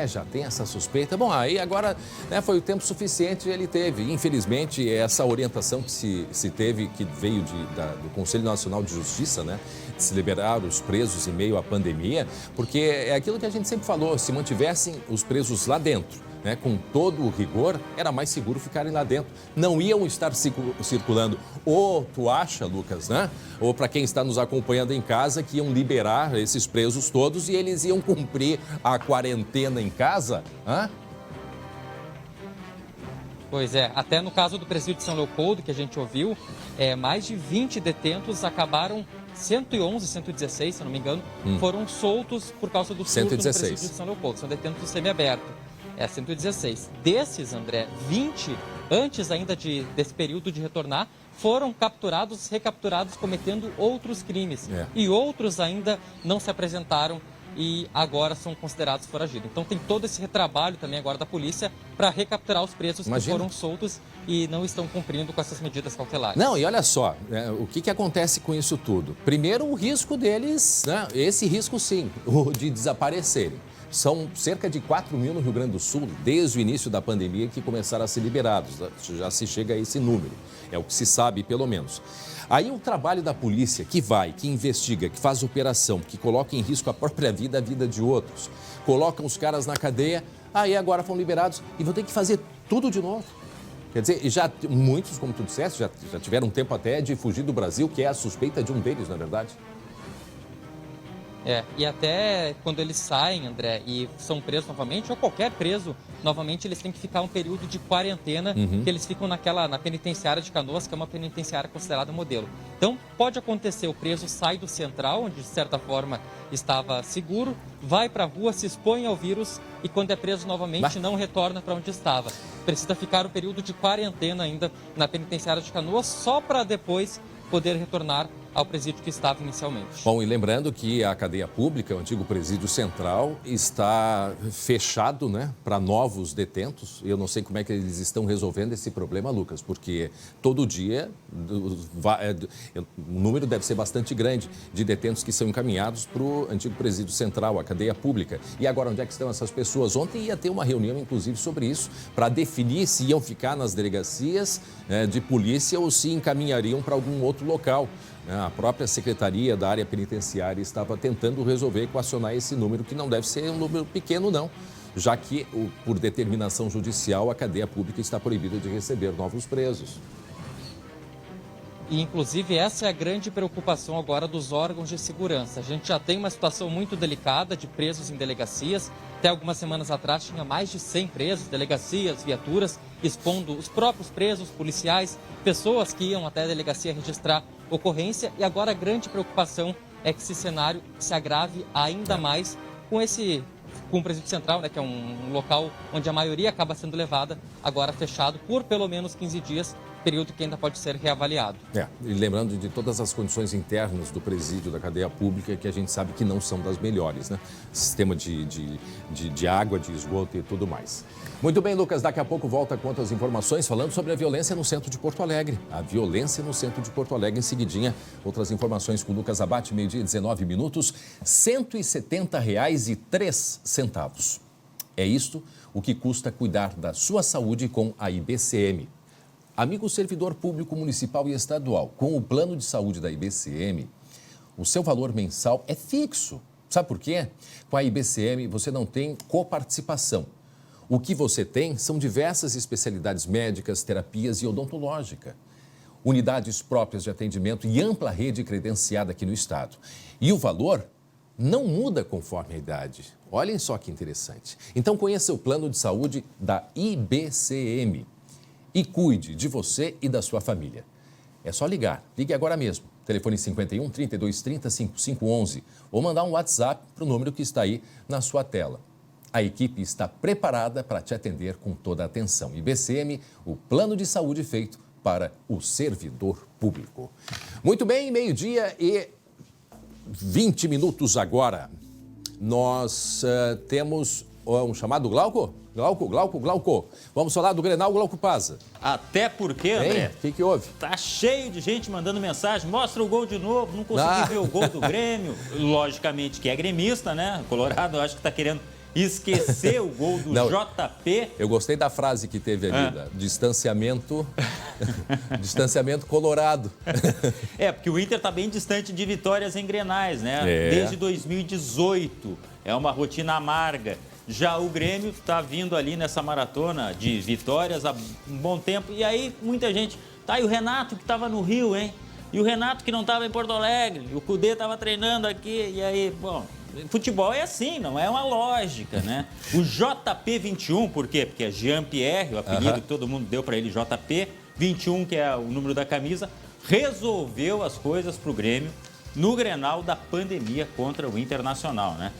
Já tem essa suspeita. Bom, aí agora, né, foi o tempo suficiente ele teve. Infelizmente, essa orientação que se teve, que veio do Conselho Nacional de Justiça, né, de se liberar os presos em meio à pandemia, porque é aquilo que a gente sempre falou, se mantivessem os presos lá dentro, né, com todo o rigor, era mais seguro ficarem lá dentro. Não iam estar circulando. Ou tu acha, Lucas, né? Ou para quem está nos acompanhando em casa, que iam liberar esses presos todos e eles iam cumprir a quarentena em casa? Pois é, até no caso do presídio de São Leopoldo, que a gente ouviu, mais de 20 detentos acabaram, 111, 116, se não me engano, foram soltos por causa do surto no presídio de São Leopoldo. São detentos semiaberto. 116. Desses, André, 20, antes ainda desse período de retornar, foram recapturados cometendo outros crimes. E outros ainda não se apresentaram e agora são considerados foragidos. Então tem todo esse retrabalho também agora da polícia para recapturar os presos que foram soltos e não estão cumprindo com essas medidas cautelares. Não, e olha só, o que acontece com isso tudo? Primeiro, o risco deles, né, esse risco sim, o de desaparecerem. São cerca de 4 mil no Rio Grande do Sul, desde o início da pandemia, que começaram a ser liberados. Já se chega a esse número, é o que se sabe, pelo menos. Aí o trabalho da polícia, que investiga, que faz operação, que coloca em risco a própria vida, a vida de outros, colocam os caras na cadeia, aí agora foram liberados e vão ter que fazer tudo de novo. Quer dizer, já muitos, como tu disseste, já tiveram tempo até de fugir do Brasil, que é a suspeita de um deles, na verdade. E até quando eles saem, André, e são presos novamente, ou qualquer preso, novamente eles têm que ficar um período de quarentena, que eles ficam na penitenciária de Canoas, que é uma penitenciária considerada modelo. Então, pode acontecer, o preso sai do central, onde de certa forma estava seguro, vai para a rua, se expõe ao vírus e quando é preso novamente não retorna para onde estava. Precisa ficar um período de quarentena ainda na penitenciária de Canoas, só para depois poder retornar ao presídio que estava inicialmente. Bom, e lembrando que a cadeia pública, o antigo presídio central, está fechado, né, para novos detentos. Eu não sei como é que eles estão resolvendo esse problema, Lucas, porque todo dia o número deve ser bastante grande de detentos que são encaminhados para o antigo presídio central, a cadeia pública. E agora, onde é que estão essas pessoas? Ontem ia ter uma reunião, inclusive, sobre isso, para definir se iam ficar nas delegacias de polícia ou se encaminhariam para algum outro local. A própria Secretaria da Área Penitenciária estava tentando resolver, equacionar esse número, que não deve ser um número pequeno, não, já que, por determinação judicial, a cadeia pública está proibida de receber novos presos. E, inclusive, essa é a grande preocupação agora dos órgãos de segurança. A gente já tem uma situação muito delicada de presos em delegacias. Até algumas semanas atrás tinha mais de 100 presos, delegacias, viaturas, expondo os próprios presos, policiais, pessoas que iam até a delegacia registrar ocorrência. E agora a grande preocupação é que esse cenário se agrave ainda mais com o presídio central, né, que é um local onde a maioria acaba sendo levada, agora fechado por pelo menos 15 dias, período que ainda pode ser reavaliado. E lembrando de todas as condições internas do presídio da cadeia pública, que a gente sabe que não são das melhores, né? Sistema de água, de esgoto e tudo mais. Muito bem, Lucas, daqui a pouco volta com outras informações falando sobre a violência no centro de Porto Alegre. A violência no centro de Porto Alegre, em seguidinha, outras informações com o Lucas Abate, meio-dia, 19 minutos, R$ 170,03. É isto o que custa cuidar da sua saúde com a IBCM. Amigo servidor público municipal e estadual, com o plano de saúde da IBCM, o seu valor mensal é fixo. Sabe por quê? Com a IBCM você não tem coparticipação. O que você tem são diversas especialidades médicas, terapias e odontológica, unidades próprias de atendimento e ampla rede credenciada aqui no estado. E o valor não muda conforme a idade. Olhem só que interessante. Então conheça o plano de saúde da IBCM. E cuide de você e da sua família. É só ligar. Ligue agora mesmo. Telefone 51 3230 5511 ou mandar um WhatsApp para o número que está aí na sua tela. A equipe está preparada para te atender com toda a atenção. IBCM, o plano de saúde feito para o servidor público. Muito bem, meio-dia e 20 minutos agora. Nós temos um chamado Glauco? Glauco. Vamos falar do Grenal, Glauco Pazza. Até porque, André... O que houve? Tá cheio de gente mandando mensagem. Mostra o gol de novo, não consegui ver o gol do Grêmio. Logicamente que é gremista, né? O Colorado, eu acho que tá querendo esquecer o gol do JP. Eu gostei da frase que teve ali, distanciamento colorado. Porque o Inter tá bem distante de vitórias em Grenais, né? Desde 2018. É uma rotina amarga. Já o Grêmio está vindo ali nessa maratona de vitórias há um bom tempo. E aí, muita gente... E o Renato que estava no Rio, hein? E o Renato que não estava em Porto Alegre. E o Cudê estava treinando aqui. E aí, bom... Futebol é assim, não é uma lógica, né? O JP21, por quê? Porque é Jean-Pierre, o apelido que todo mundo deu para ele, JP. 21, que é o número da camisa. Resolveu as coisas para o Grêmio no Grenal da pandemia contra o Internacional, né?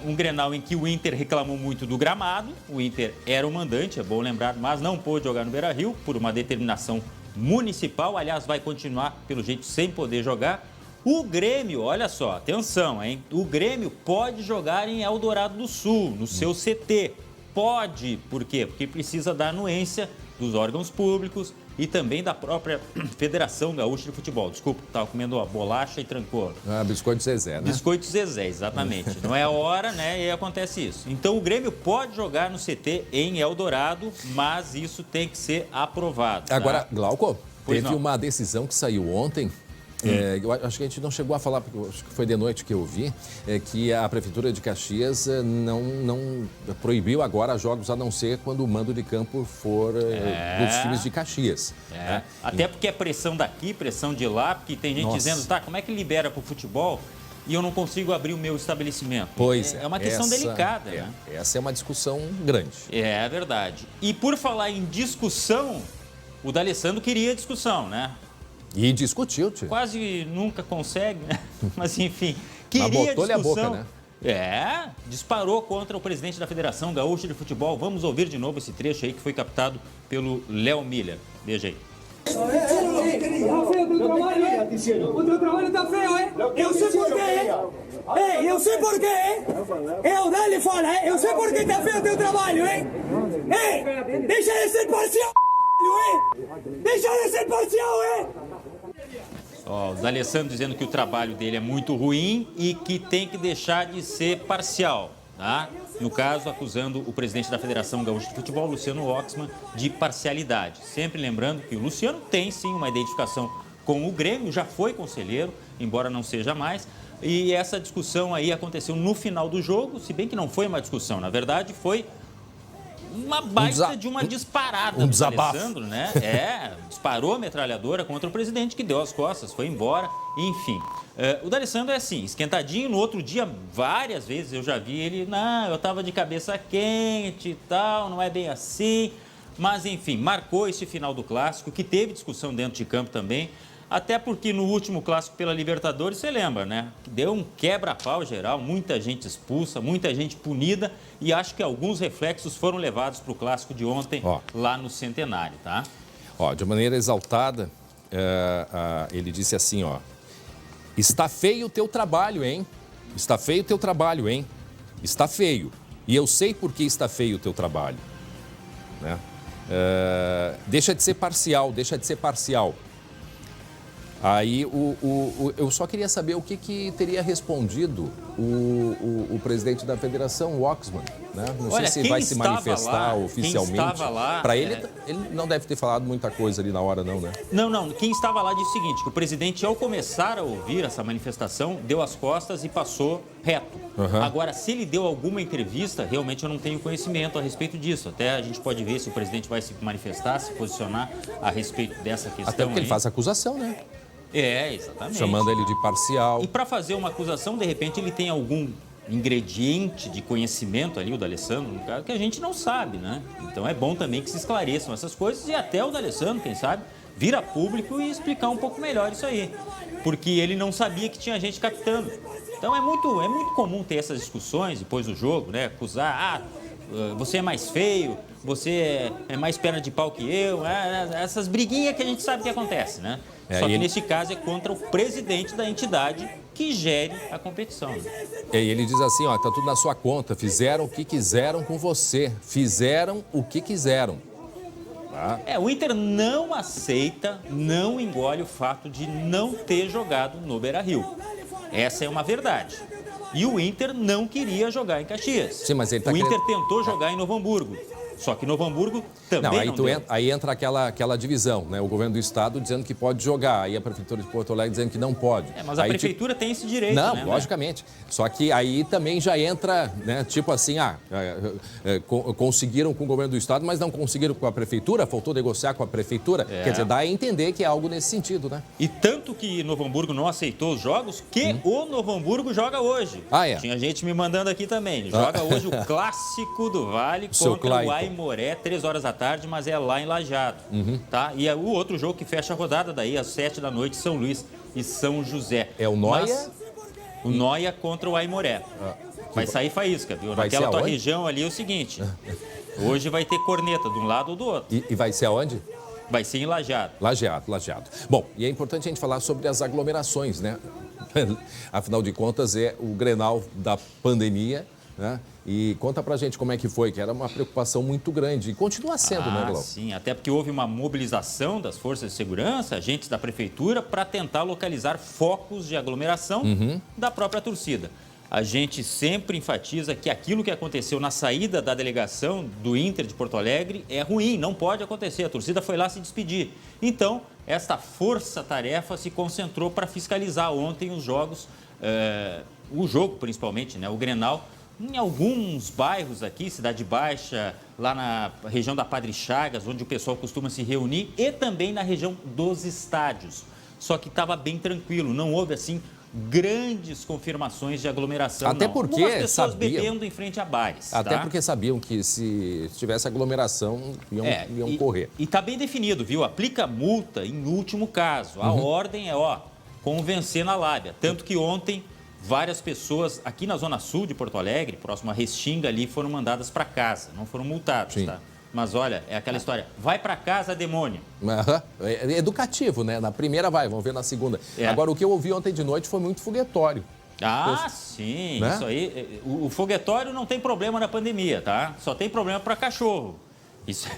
Um Grenal em que o Inter reclamou muito do gramado, o Inter era o mandante, é bom lembrar, mas não pôde jogar no Beira-Rio por uma determinação municipal, aliás, vai continuar, pelo jeito, sem poder jogar. O Grêmio, olha só, atenção, hein? O Grêmio pode jogar em Eldorado do Sul, no seu CT. Pode, por quê? Porque precisa da anuência dos órgãos públicos e também da própria Federação Gaúcha de Futebol. Desculpa, estava comendo a bolacha e trancou. Biscoito Zezé, né? Biscoito Zezé, exatamente. Não é a hora, né? E acontece isso. Então, o Grêmio pode jogar no CT em Eldorado, mas isso tem que ser aprovado. Agora, Glauco, teve uma decisão que saiu ontem. Eu acho que a gente não chegou a falar, porque acho que foi de noite que eu vi, que a Prefeitura de Caxias não proibiu agora jogos, a não ser quando o mando de campo for dos times de Caxias. Né? Até porque é pressão daqui, pressão de lá, porque tem gente dizendo, como é que libera para o futebol e eu não consigo abrir o meu estabelecimento? Pois é uma questão delicada, né? Essa é uma discussão grande. É verdade. E por falar em discussão, o D'Alessandro queria discussão, né? E discutiu, tio. Quase nunca consegue, né? Mas, enfim, queria discussão. A boca, né? Disparou contra o presidente da Federação Gaúcha de Futebol. Vamos ouvir de novo esse trecho aí que foi captado pelo Léo Miller. Veja aí. tá feio o teu trabalho, hein? O teu trabalho tá feio, hein? Eu sei por quê, hein? Ei, eu sei por quê, hein? Eu, dá-lhe fala, hein? Eu sei por que tá feio o teu trabalho, hein? Ei, deixa de ser parcial, hein? Deixa de ser parcial, hein? Ó, o D'Alessandro dizendo que o trabalho dele é muito ruim e que tem que deixar de ser parcial, tá? No caso, acusando o presidente da Federação Gaúcha de Futebol, Luciano Oxman, de parcialidade. Sempre lembrando que o Luciano tem, sim, uma identificação com o Grêmio, já foi conselheiro, embora não seja mais. E essa discussão aí aconteceu no final do jogo, se bem que não foi uma discussão, na verdade foi uma baita de uma disparada do D'Alessandro, né? Disparou a metralhadora contra o presidente, que deu as costas, foi embora, enfim. O D'Alessandro é assim, esquentadinho. No outro dia, várias vezes eu já vi ele, não, eu tava de cabeça quente e tal, não é bem assim. Mas, enfim, marcou esse final do Clássico, que teve discussão dentro de campo também. Até porque no último Clássico pela Libertadores, você lembra, né? Deu um quebra-pau geral, muita gente expulsa, muita gente punida. E acho que alguns reflexos foram levados para o Clássico de ontem, lá no Centenário, tá? De maneira exaltada, ele disse assim, está feio o teu trabalho, hein? Está feio o teu trabalho, hein? Está feio. E eu sei por que está feio o teu trabalho. Né? Deixa de ser parcial, deixa de ser parcial. Aí eu só queria saber o que teria respondido o presidente da federação, o Oxman, né? Não sei se vai se manifestar oficialmente. Para ele não deve ter falado muita coisa ali na hora, não, né? Não. Quem estava lá disse o seguinte, que o presidente, ao começar a ouvir essa manifestação, deu as costas e passou reto. Agora, se ele deu alguma entrevista, realmente eu não tenho conhecimento a respeito disso. Até a gente pode ver se o presidente vai se manifestar, se posicionar a respeito dessa questão. Até porque ele faz acusação, né? Exatamente. Chamando ele de parcial. E para fazer uma acusação, de repente, ele tem algum ingrediente de conhecimento ali, o D'Alessandro, no caso, que a gente não sabe, né? Então é bom também que se esclareçam essas coisas e até o D'Alessandro, quem sabe, vir a público e explicar um pouco melhor isso aí. Porque ele não sabia que tinha gente captando. Então é muito comum ter essas discussões depois do jogo, né? Acusar, você é mais feio, você é mais perna de pau que eu, essas briguinhas que a gente sabe que acontece, né? Só que nesse caso é contra o presidente da entidade que gere a competição. Né? E ele diz assim, tá tudo na sua conta, fizeram o que quiseram com você, fizeram o que quiseram. Tá? O Inter não aceita, não engole o fato de não ter jogado no Beira-Rio. Essa é uma verdade. E o Inter não queria jogar em Caxias. Sim, mas ele o Inter tentou jogar em Novo Hamburgo. Só que Novo Hamburgo também não deu. Aí entra aquela divisão, né? O governo do estado dizendo que pode jogar, aí a prefeitura de Porto Alegre dizendo que não pode. Mas a prefeitura tem esse direito, não, né? Logicamente. Só que aí também já entra, né? Tipo assim, conseguiram com o governo do estado, mas não conseguiram com a prefeitura, faltou negociar com a prefeitura. Quer dizer, dá a entender que é algo nesse sentido, né? E tanto que Novo Hamburgo não aceitou os jogos, que o Novo Hamburgo joga hoje. Tinha gente me mandando aqui também. Joga hoje o Clássico do Vale contra o Aimoré, 3 horas da tarde, mas é lá em Lajeado, tá? E é o outro jogo que fecha a rodada daí, às 7 da noite, São Luís e São José. É o Noia? O Noia contra o Aimoré. Vai sair faísca, viu? Naquela tua região ali é o seguinte, hoje vai ter corneta de um lado ou do outro. E vai ser aonde? Vai ser em Lajeado. Lajeado. Bom, e é importante a gente falar sobre as aglomerações, né? Afinal de contas, é o Grenal da pandemia, né? E conta pra gente como é que foi, que era uma preocupação muito grande. E continua sendo, né, Glauco? Sim, até porque houve uma mobilização das forças de segurança, agentes da prefeitura, para tentar localizar focos de aglomeração da própria torcida. A gente sempre enfatiza que aquilo que aconteceu na saída da delegação do Inter de Porto Alegre é ruim, não pode acontecer. A torcida foi lá se despedir. Então, esta força-tarefa se concentrou para fiscalizar ontem os jogos, o jogo principalmente, né, o Grenal, em alguns bairros aqui, Cidade Baixa, lá na região da Padre Chagas, onde o pessoal costuma se reunir, e também na região dos estádios. Só que estava bem tranquilo, não houve, assim, grandes confirmações de aglomeração, até porque algumas pessoas sabiam, bebendo em frente a bares. Até porque sabiam que se tivesse aglomeração, iam correr. E está bem definido, viu? Aplica multa em último caso. A ordem é, convencer na lábia. Tanto que ontem várias pessoas aqui na Zona Sul de Porto Alegre, próximo à Restinga ali, foram mandadas para casa. Não foram multadas, tá? Mas olha, é aquela história, vai para casa, demônio. É educativo, né? Na primeira vai, vamos ver na segunda. Agora, o que eu ouvi ontem de noite foi muito foguetório. Sim, né? Isso aí. O foguetório não tem problema na pandemia, tá? Só tem problema para cachorro. Isso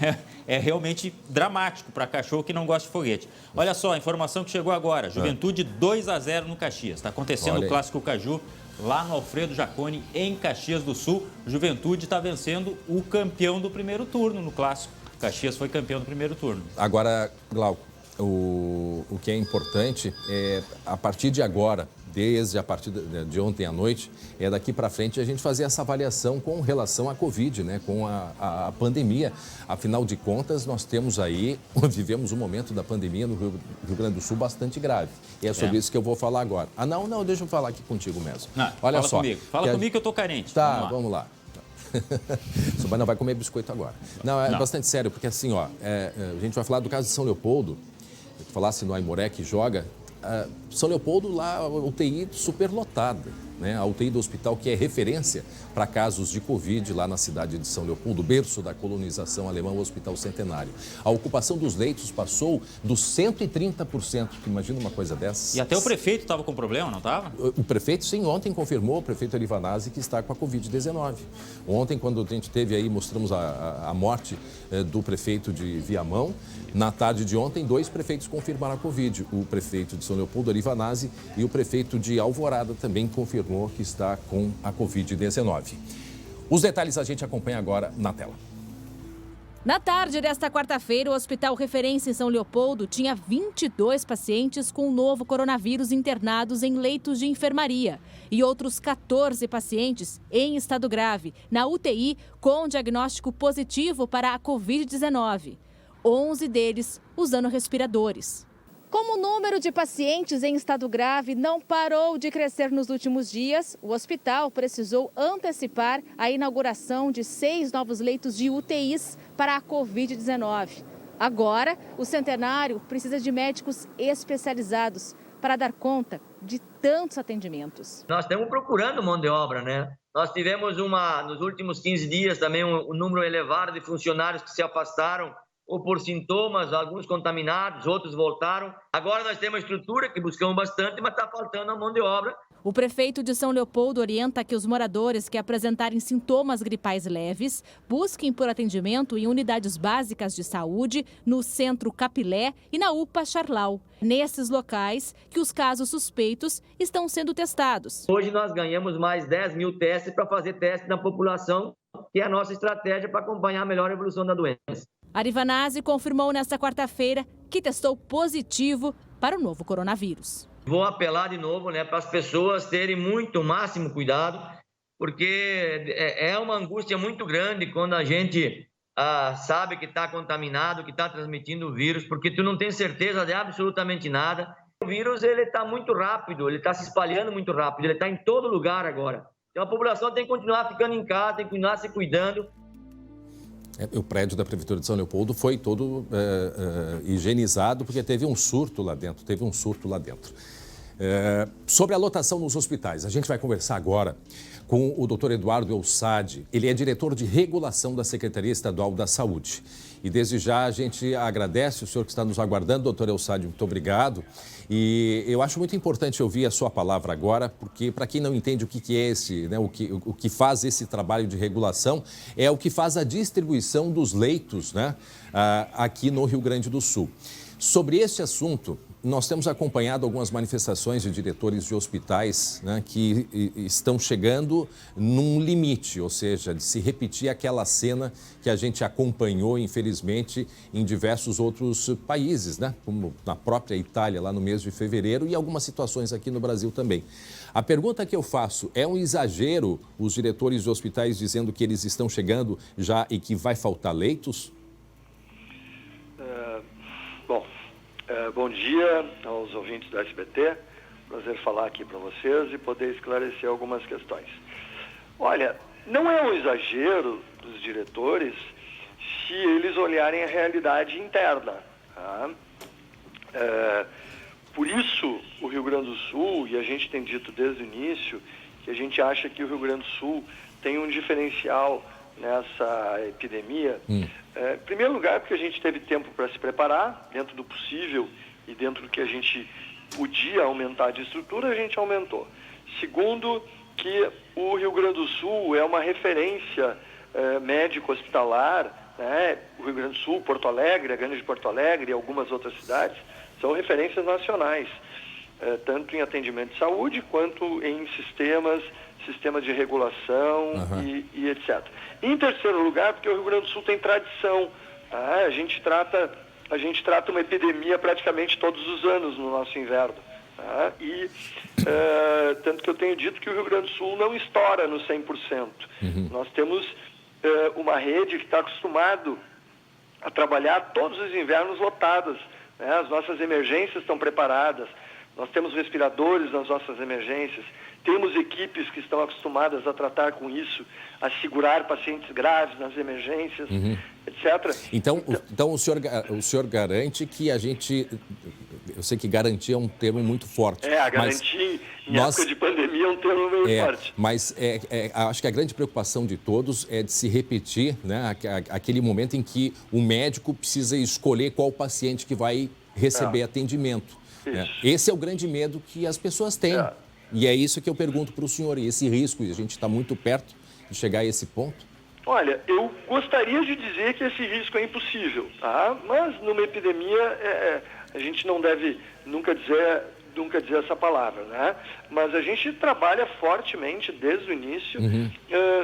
é realmente dramático para cachorro que não gosta de foguete. Olha só, a informação que chegou agora. Juventude 2-0 no Caxias. Está acontecendo o Clássico Caju lá no Alfredo Jaconi, em Caxias do Sul. Juventude está vencendo o campeão do primeiro turno no Clássico. Caxias foi campeão do primeiro turno. Agora, Glauco, o que é importante é, a partir de agora, desde a partir de ontem à noite, é daqui para frente a gente fazer essa avaliação com relação à Covid, né? Com a pandemia. Afinal de contas, nós temos aí, vivemos um momento da pandemia no Rio Grande do Sul bastante grave. E é sobre isso que eu vou falar agora. Não, deixa eu falar aqui contigo mesmo. Olha só. Fala comigo que eu tô carente. Tá, vamos lá. Mas não vai comer biscoito agora. Não, bastante sério, porque assim, ó, a gente vai falar do caso de São Leopoldo. Tu falasse no Aimoré que joga. São Leopoldo, lá, a UTI superlotada, né? A UTI do hospital que é referência para casos de Covid lá na cidade de São Leopoldo, berço da colonização alemã, o Hospital Centenário. A ocupação dos leitos passou dos 130%. Imagina uma coisa dessa. E até o prefeito estava com problema, não estava? O prefeito, sim, ontem confirmou, o prefeito Arivanazzi, que está com a Covid-19. Ontem, quando a gente teve aí, mostramos a morte do prefeito de Viamão. Na tarde de ontem, 2 prefeitos confirmaram a Covid. O prefeito de São Leopoldo, Arivanazzi, e o prefeito de Alvorada também confirmou que está com a Covid-19. Os detalhes a gente acompanha agora na tela. Na tarde desta quarta-feira, o Hospital Referência em São Leopoldo tinha 22 pacientes com o novo coronavírus internados em leitos de enfermaria e outros 14 pacientes em estado grave, na UTI, com diagnóstico positivo para a Covid-19. 11 deles usando respiradores. Como o número de pacientes em estado grave não parou de crescer nos últimos dias, o hospital precisou antecipar a inauguração de 6 novos leitos de UTIs para a Covid-19. Agora, o Centenário precisa de médicos especializados para dar conta de tantos atendimentos. Nós estamos procurando mão de obra, né? Nós tivemos nos últimos 15 dias também um número elevado de funcionários que se afastaram ou por sintomas, alguns contaminados, outros voltaram. Agora nós temos uma estrutura que buscamos bastante, mas está faltando a mão de obra. O prefeito de São Leopoldo orienta que os moradores que apresentarem sintomas gripais leves busquem por atendimento em unidades básicas de saúde, no Centro Capilé e na UPA Charlau. Nesses locais que os casos suspeitos estão sendo testados. Hoje nós ganhamos mais 10 mil testes para fazer teste na população, que é a nossa estratégia para acompanhar melhor a evolução da doença. Arivanazzi confirmou nesta quarta-feira que testou positivo para o novo coronavírus. Vou apelar de novo, para as pessoas terem o máximo cuidado, porque é uma angústia muito grande quando a gente sabe que está contaminado, que está transmitindo o vírus, porque tu não tem certeza de absolutamente nada. O vírus ele está muito rápido, ele está se espalhando muito rápido, ele está em todo lugar agora. Então a população tem que continuar ficando em casa, tem que continuar se cuidando. O prédio da Prefeitura de São Leopoldo foi todo higienizado porque teve um surto lá dentro, Sobre a lotação nos hospitais, a gente vai conversar agora com o Dr. Eduardo Eusadi. Ele é diretor de regulação da Secretaria Estadual da Saúde. E desde já a gente agradece o senhor que está nos aguardando, doutor Eusadi, muito obrigado. E eu acho muito importante ouvir a sua palavra agora, porque para quem não entende o que é esse, né, o que faz esse trabalho de regulação, é o que faz a distribuição dos leitos, né, aqui no Rio Grande do Sul. Sobre esse assunto, nós temos acompanhado algumas manifestações de diretores de hospitais, né, que estão chegando num limite, ou seja, de se repetir aquela cena que a gente acompanhou, infelizmente, em diversos outros países, né, como na própria Itália, lá no mês de fevereiro, e algumas situações aqui no Brasil também. A pergunta que eu faço, é um exagero os diretores de hospitais dizendo que eles estão chegando já e que vai faltar leitos? Bom dia aos ouvintes do SBT, prazer falar aqui para vocês e poder esclarecer algumas questões. Olha, não é um exagero dos diretores se eles olharem a realidade interna. Tá? Por isso, o Rio Grande do Sul, e a gente tem dito desde o início, que a gente acha que o Rio Grande do Sul tem um diferencial nessa epidemia. Em primeiro lugar, porque a gente teve tempo para se preparar, dentro do possível e dentro do que a gente podia aumentar de estrutura, a gente aumentou. Segundo, que o Rio Grande do Sul é uma referência médico-hospitalar, né? O Rio Grande do Sul, Porto Alegre, a Grande de Porto Alegre e algumas outras cidades são referências nacionais, tanto em atendimento de saúde quanto em sistemas de regulação e etc. Em terceiro lugar, porque o Rio Grande do Sul tem tradição, tá? A gente trata uma epidemia praticamente todos os anos no nosso inverno. Tá? E tanto que eu tenho dito que o Rio Grande do Sul não estoura no 100%. Nós temos uma rede que está acostumado a trabalhar todos os invernos lotadas, né? As nossas emergências estão preparadas, nós temos respiradores nas nossas emergências, temos equipes que estão acostumadas a tratar com isso, a segurar pacientes graves nas emergências, etc. Então o senhor garante que a gente... Eu sei que garantir é um termo muito forte. A garantir em época de pandemia é um termo meio forte. Mas acho que a grande preocupação de todos é de se repetir, né, aquele momento em que o médico precisa escolher qual paciente que vai receber atendimento. Esse é o grande medo que as pessoas têm. E é isso que eu pergunto para o senhor, e esse risco, e a gente está muito perto de chegar a esse ponto. Olha, eu gostaria de dizer que esse risco é impossível, tá? Mas numa epidemia a gente não deve nunca dizer essa palavra, né? Mas a gente trabalha fortemente desde o início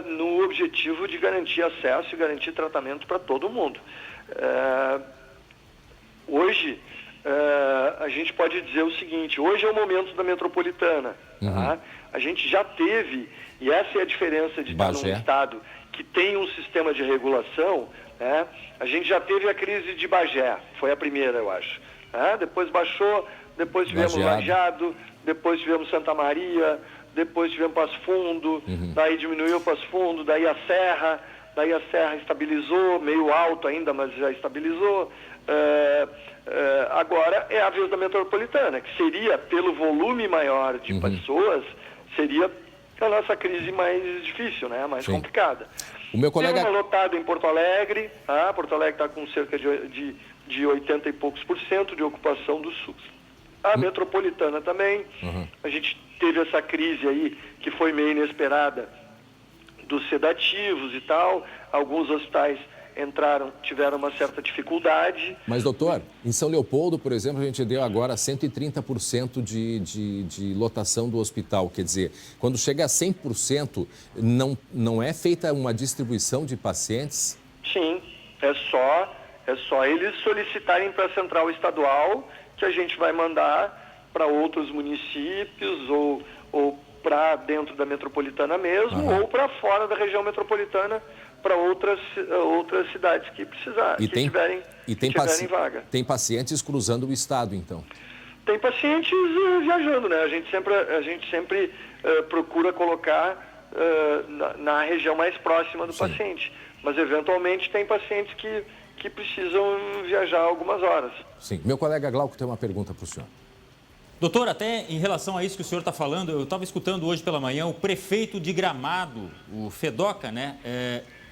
no objetivo de garantir acesso e garantir tratamento para todo mundo. Hoje, a gente pode dizer o seguinte: hoje é o momento da metropolitana. Tá? A gente já teve, e essa é a diferença de estar num estado que tem um sistema de regulação, né? A gente já teve a crise de Bagé, foi a primeira, eu acho. Depois baixou, depois tivemos Lajeado, depois tivemos Santa Maria, depois tivemos Passo Fundo, daí diminuiu Passo Fundo, daí a Serra estabilizou, meio alto ainda, mas já estabilizou. Agora é a vez da metropolitana, que seria, pelo volume maior de pessoas, seria a nossa crise mais difícil, né? Mais complicada. O meu colega... Tem uma lotada em Porto Alegre, Porto Alegre está com cerca de 80 e poucos % de ocupação do SUS. A metropolitana também, a gente teve essa crise aí, que foi meio inesperada, dos sedativos e tal, alguns hospitais tiveram uma certa dificuldade. Mas, doutor, em São Leopoldo, por exemplo, a gente deu agora 130% de lotação do hospital. Quer dizer, quando chega a 100%, não é feita uma distribuição de pacientes? Sim, é só eles solicitarem para a central estadual, que a gente vai mandar para outros municípios ou para dentro da metropolitana mesmo, ou para fora da região metropolitana, para outras cidades que precisarem, tiverem vaga. Tem pacientes cruzando o estado, então? Tem pacientes viajando, né? A gente sempre procura colocar na região mais próxima do paciente, mas eventualmente tem pacientes que precisam viajar algumas horas. Sim. Meu colega Glauco tem uma pergunta para o senhor. Doutor, até em relação a isso que o senhor está falando, eu estava escutando hoje pela manhã o prefeito de Gramado, o Fedoca, né,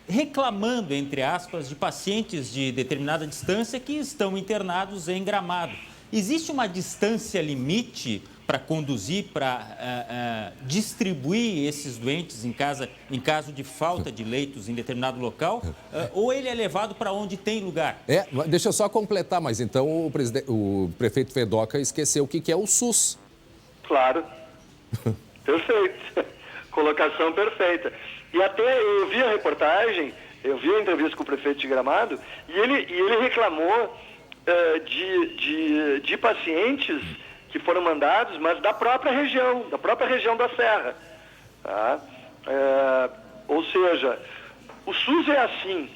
reclamando, entre aspas, de pacientes de determinada distância que estão internados em Gramado. Existe uma distância limite para conduzir, para distribuir esses doentes em caso de falta de leitos em determinado local? Ou ele é levado para onde tem lugar? Deixa eu só completar, mas então o prefeito Fedoca esqueceu o que é o SUS. Claro. Perfeito. Colocação perfeita. E até eu vi a reportagem, eu vi a entrevista com o prefeito de Gramado, e ele reclamou de pacientes que foram mandados, mas da própria região da Serra. Tá? Ou seja, o SUS é assim,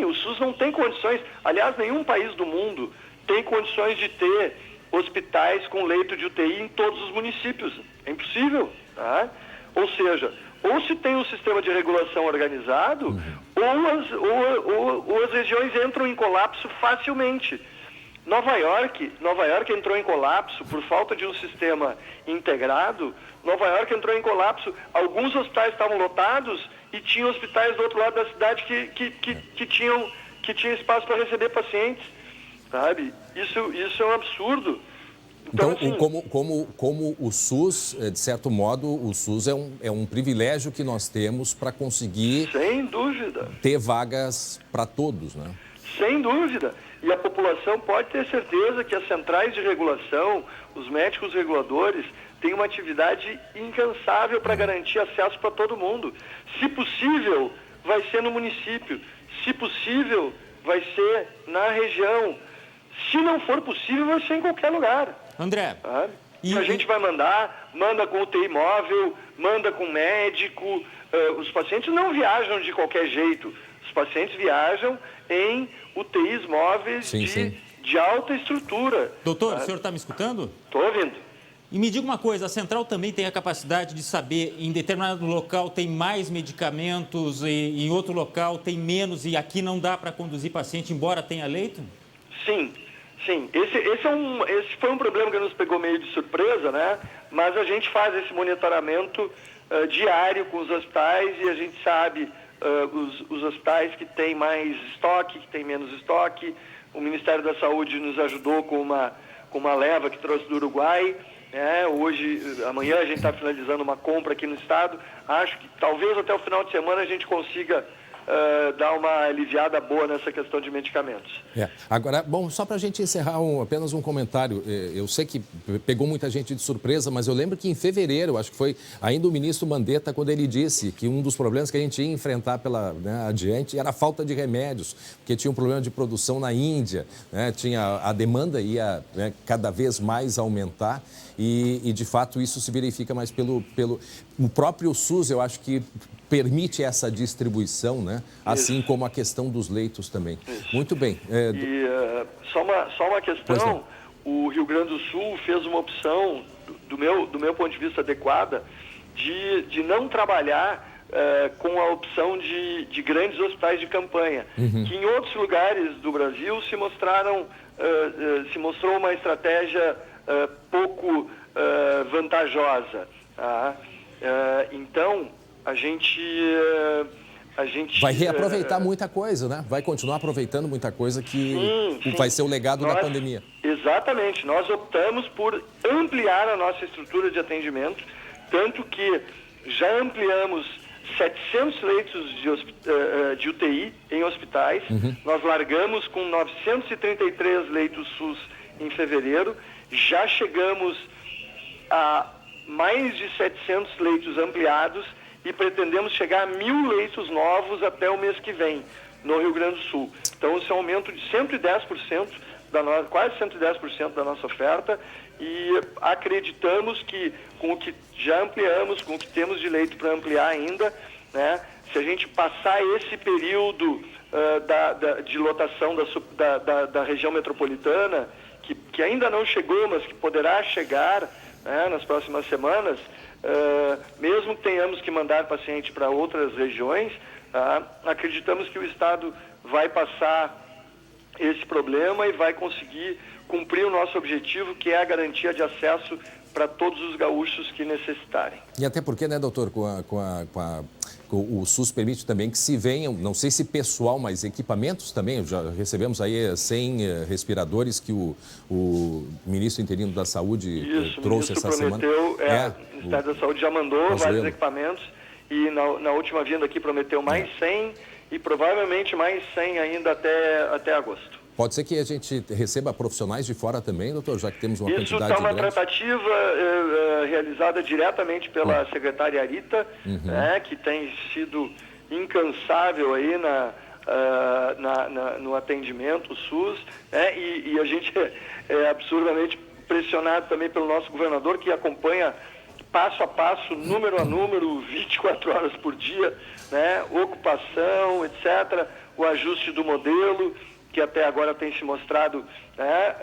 o SUS não tem condições, aliás, nenhum país do mundo tem condições de ter hospitais com leito de UTI em todos os municípios. É impossível. Tá? Ou seja, ou se tem um sistema de regulação organizado, ou as regiões entram em colapso facilmente. Nova York entrou em colapso por falta de um sistema integrado. Nova York entrou em colapso. Alguns hospitais estavam lotados e tinha hospitais do outro lado da cidade que tinham espaço para receber pacientes, sabe? Isso é um absurdo. Então, assim, como o SUS, de certo modo, o SUS é um privilégio que nós temos para conseguir... Sem dúvida. Ter vagas para todos, né? Sem dúvida. E a população pode ter certeza que as centrais de regulação, os médicos reguladores, têm uma atividade incansável para garantir acesso para todo mundo. Se possível, vai ser no município. Se possível, vai ser na região. Se não for possível, vai ser em qualquer lugar. André, a gente vai manda com UTI móvel, manda com médico. Os pacientes não viajam de qualquer jeito. Os pacientes viajam em UTIs móveis de alta estrutura. Doutor, o senhor está me escutando? Estou ouvindo. E me diga uma coisa, a central também tem a capacidade de saber em determinado local tem mais medicamentos, e em outro local tem menos, e aqui não dá para conduzir paciente, embora tenha leito? Sim. Esse foi um problema que nos pegou meio de surpresa, né? Mas a gente faz esse monitoramento diário com os hospitais e a gente sabe os hospitais que têm mais estoque, que têm menos estoque. O Ministério da Saúde nos ajudou com uma leva que trouxe do Uruguai. Amanhã a gente está finalizando uma compra aqui no estado. Acho que talvez até o final de semana a gente consiga dar uma aliviada boa nessa questão de medicamentos. Agora, bom, só para a gente encerrar apenas um comentário. Eu sei que pegou muita gente de surpresa, mas eu lembro que em fevereiro, acho que foi ainda o ministro Mandetta, quando ele disse que um dos problemas que a gente ia enfrentar adiante era a falta de remédios, porque tinha um problema de produção na Índia, né? A demanda ia cada vez mais aumentar e, de fato, isso se verifica mais o próprio SUS, eu acho que permite essa distribuição, né? Assim como a questão dos leitos também. Isso. Muito bem. Só uma questão, o Rio Grande do Sul fez uma opção, do meu ponto de vista adequada, de não trabalhar com a opção de grandes hospitais de campanha, que em outros lugares do Brasil se mostrou uma estratégia pouco vantajosa. Tá? Então, a gente vai reaproveitar muita coisa, né? Vai continuar aproveitando muita coisa que vai ser o legado da pandemia. Exatamente. Nós optamos por ampliar a nossa estrutura de atendimento, tanto que já ampliamos 700 leitos de UTI em hospitais. Nós largamos com 933 leitos SUS em fevereiro. Já chegamos a mais de 700 leitos ampliados e pretendemos chegar a 1.000 leitos novos até o mês que vem, no Rio Grande do Sul. Então, isso é um aumento de 110%, quase 110% da nossa oferta, e acreditamos que, com o que já ampliamos, com o que temos de leito para ampliar ainda, né, se a gente passar esse período de lotação da região metropolitana, que ainda não chegou, mas que poderá chegar, né, nas próximas semanas, mesmo que tenhamos que mandar paciente para outras regiões, acreditamos que o Estado vai passar esse problema e vai conseguir cumprir o nosso objetivo, que é a garantia de acesso para todos os gaúchos que necessitarem. E até porque, né, doutor, o SUS permite também que se venham, não sei se pessoal, mas equipamentos também. Já recebemos aí 100 respiradores que o ministro interino da Saúde trouxe essa semana. O Ministério da Saúde já mandou vários equipamentos e na última vinda aqui prometeu mais 100 e provavelmente mais 100 ainda até agosto. Pode ser que a gente receba profissionais de fora também, doutor, já que temos uma quantidade grande? Isso está uma tratativa realizada diretamente pela secretária Arita, né, que tem sido incansável aí no atendimento SUS, né, e a gente é absurdamente pressionado também pelo nosso governador, que acompanha passo a passo, número a número, 24 horas por dia, né, ocupação, etc., o ajuste do modelo, que até agora tem se mostrado, né,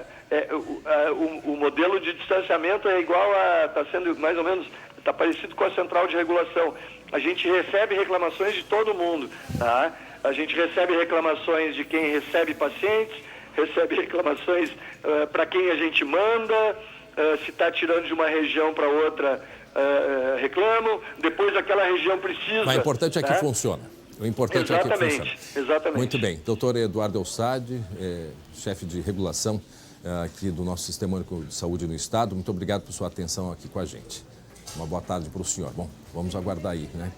o modelo de distanciamento é igual está sendo mais ou menos, está parecido com a central de regulação. A gente recebe reclamações de todo mundo, tá? A gente recebe reclamações de quem recebe pacientes, recebe reclamações para quem a gente manda, se está tirando de uma região para outra reclamam, depois aquela região precisa... Mas o importante é que funciona. O importante é que funciona. Exatamente. Muito bem. Doutor Eduardo Elsad, chefe de regulação aqui do nosso Sistema Único de Saúde no Estado, muito obrigado por sua atenção aqui com a gente. Uma boa tarde para o senhor. Bom, vamos aguardar aí, né?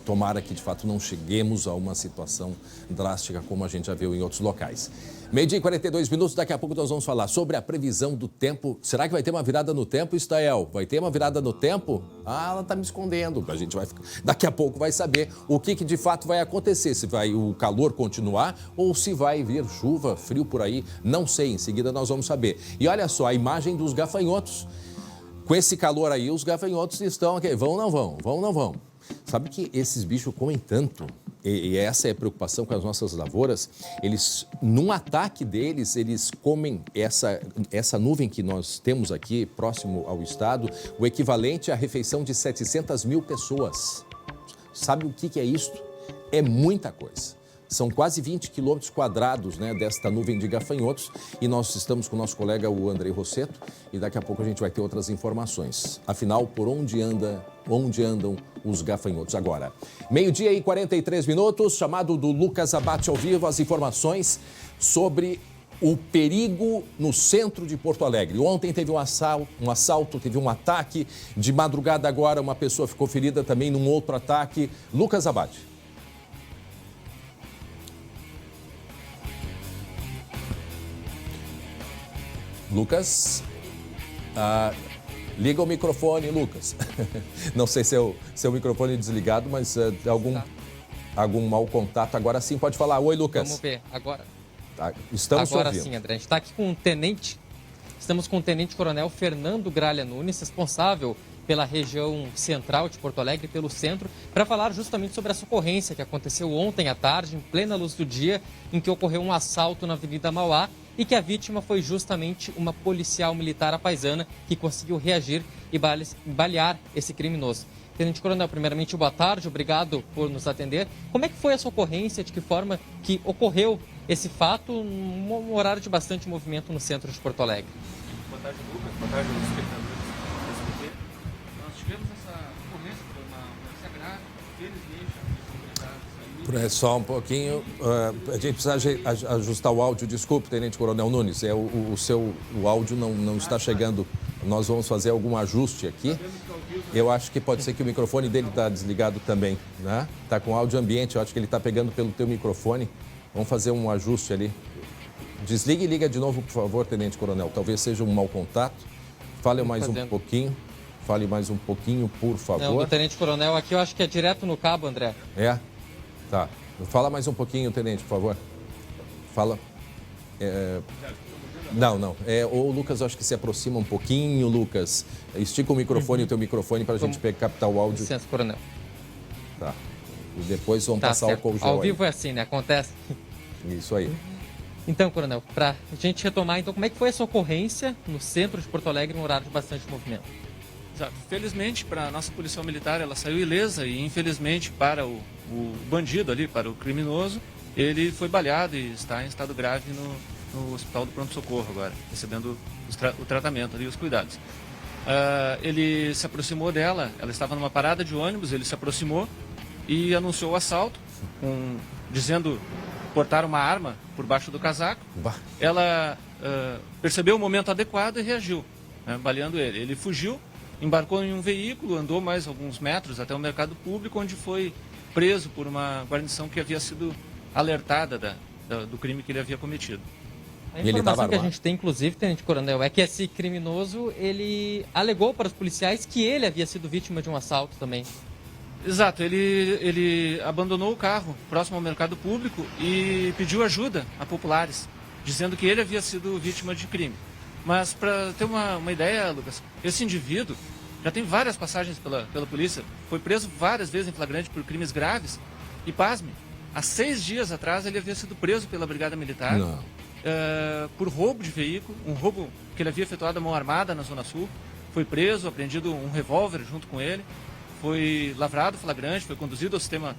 Tomara que, de fato, não cheguemos a uma situação drástica como a gente já viu em outros locais. 12h e 42 minutos, daqui a pouco nós vamos falar sobre a previsão do tempo. Será que vai ter uma virada no tempo, Estael? Vai ter uma virada no tempo? Ah, ela está me escondendo. A gente vai ficar... Daqui a pouco vai saber o que de fato vai acontecer. Se vai o calor continuar ou se vai vir chuva, frio por aí. Não sei, em seguida nós vamos saber. E olha só, a imagem dos gafanhotos. Com esse calor aí, os gafanhotos estão aqui. Vão ou não vão? Vão ou não vão? Sabe que esses bichos comem tanto, e essa é a preocupação com as nossas lavouras, eles, num ataque deles, eles comem essa nuvem que nós temos aqui, próximo ao estado, o equivalente à refeição de 700 mil pessoas. Sabe o que é isso? É muita coisa. São quase 20 quilômetros quadrados, né, desta nuvem de gafanhotos e nós estamos com o nosso colega, o Andrei Rossetto, e daqui a pouco a gente vai ter outras informações. Afinal, por onde andam os gafanhotos agora? 12h e 43 minutos, chamado do Lucas Abate ao vivo, as informações sobre o perigo no centro de Porto Alegre. Ontem teve um assalto, teve um ataque, de madrugada agora uma pessoa ficou ferida também num outro ataque. Lucas Abate. Lucas, liga o microfone, Lucas. Não sei se é o microfone desligado, mas algum mau contato. Agora sim, pode falar. Oi, Lucas. Vamos ver, agora. Estamos ouvindo. Agora sim, André. A gente está aqui com estamos com o Tenente-Coronel Fernando Gralha Nunes, responsável pela região central de Porto Alegre, pelo centro, para falar justamente sobre essa ocorrência que aconteceu ontem à tarde, em plena luz do dia, em que ocorreu um assalto na Avenida Mauá, e que a vítima foi justamente uma policial militar apaisana que conseguiu reagir e balear esse criminoso. Tenente Coronel, primeiramente, boa tarde, obrigado por nos atender. Como é que foi essa ocorrência, de que forma que ocorreu esse fato num horário de bastante movimento no centro de Porto Alegre? Boa tarde, Lucas, boa tarde aos espectadores do SBT. Nós tivemos essa ocorrência por uma ocorrência grave, felizmente, Só um pouquinho, a gente precisa ajustar o áudio, desculpe, Tenente Coronel Nunes, o áudio não está chegando, nós vamos fazer algum ajuste aqui. Eu acho que pode ser que o microfone dele está desligado também, né? Está com áudio ambiente, eu acho que ele está pegando pelo teu microfone, vamos fazer um ajuste ali. Desligue e liga de novo, por favor, Tenente Coronel, talvez seja um mau contato, fale mais um pouquinho, por favor. Não, do Tenente Coronel aqui eu acho que é direto no cabo, André. É? Tá. Fala mais um pouquinho, Tenente, por favor. Fala. Não. O Lucas, acho que se aproxima um pouquinho, Lucas. Estica o microfone, o teu microfone, para a gente captar o áudio. Licença, Coronel. Tá. E depois vamos passar o álcool gel. Ao vivo é assim, né? Acontece. Isso aí. Então, Coronel, para a gente retomar, então, como é que foi essa ocorrência no centro de Porto Alegre, num horário de bastante movimento? Exato. Felizmente, para a nossa policial militar, ela saiu ilesa e, infelizmente, para o bandido ali, para o criminoso, ele foi baleado e está em estado grave no hospital do pronto-socorro agora, recebendo o tratamento ali, os cuidados. Ele se aproximou dela, ela estava numa parada de ônibus, ele se aproximou e anunciou o assalto, dizendo portar uma arma por baixo do casaco. Ela percebeu o momento adequado e reagiu, baleando ele. Ele fugiu, embarcou em um veículo, andou mais alguns metros até o mercado público, onde foi preso por uma guarnição que havia sido alertada do crime que ele havia cometido. A informação que a gente tem, inclusive, Tenente Coronel, é que esse criminoso, ele alegou para os policiais que ele havia sido vítima de um assalto também. Exato, ele abandonou o carro próximo ao mercado público e pediu ajuda a populares, dizendo que ele havia sido vítima de crime. Mas, para ter uma ideia, Lucas, esse indivíduo já tem várias passagens pela polícia, foi preso várias vezes em flagrante por crimes graves e, pasme, há 6 dias atrás ele havia sido preso pela Brigada Militar por roubo de veículo, um roubo que ele havia efetuado à mão armada na Zona Sul, foi preso, apreendido um revólver junto com ele, foi lavrado flagrante, foi conduzido ao sistema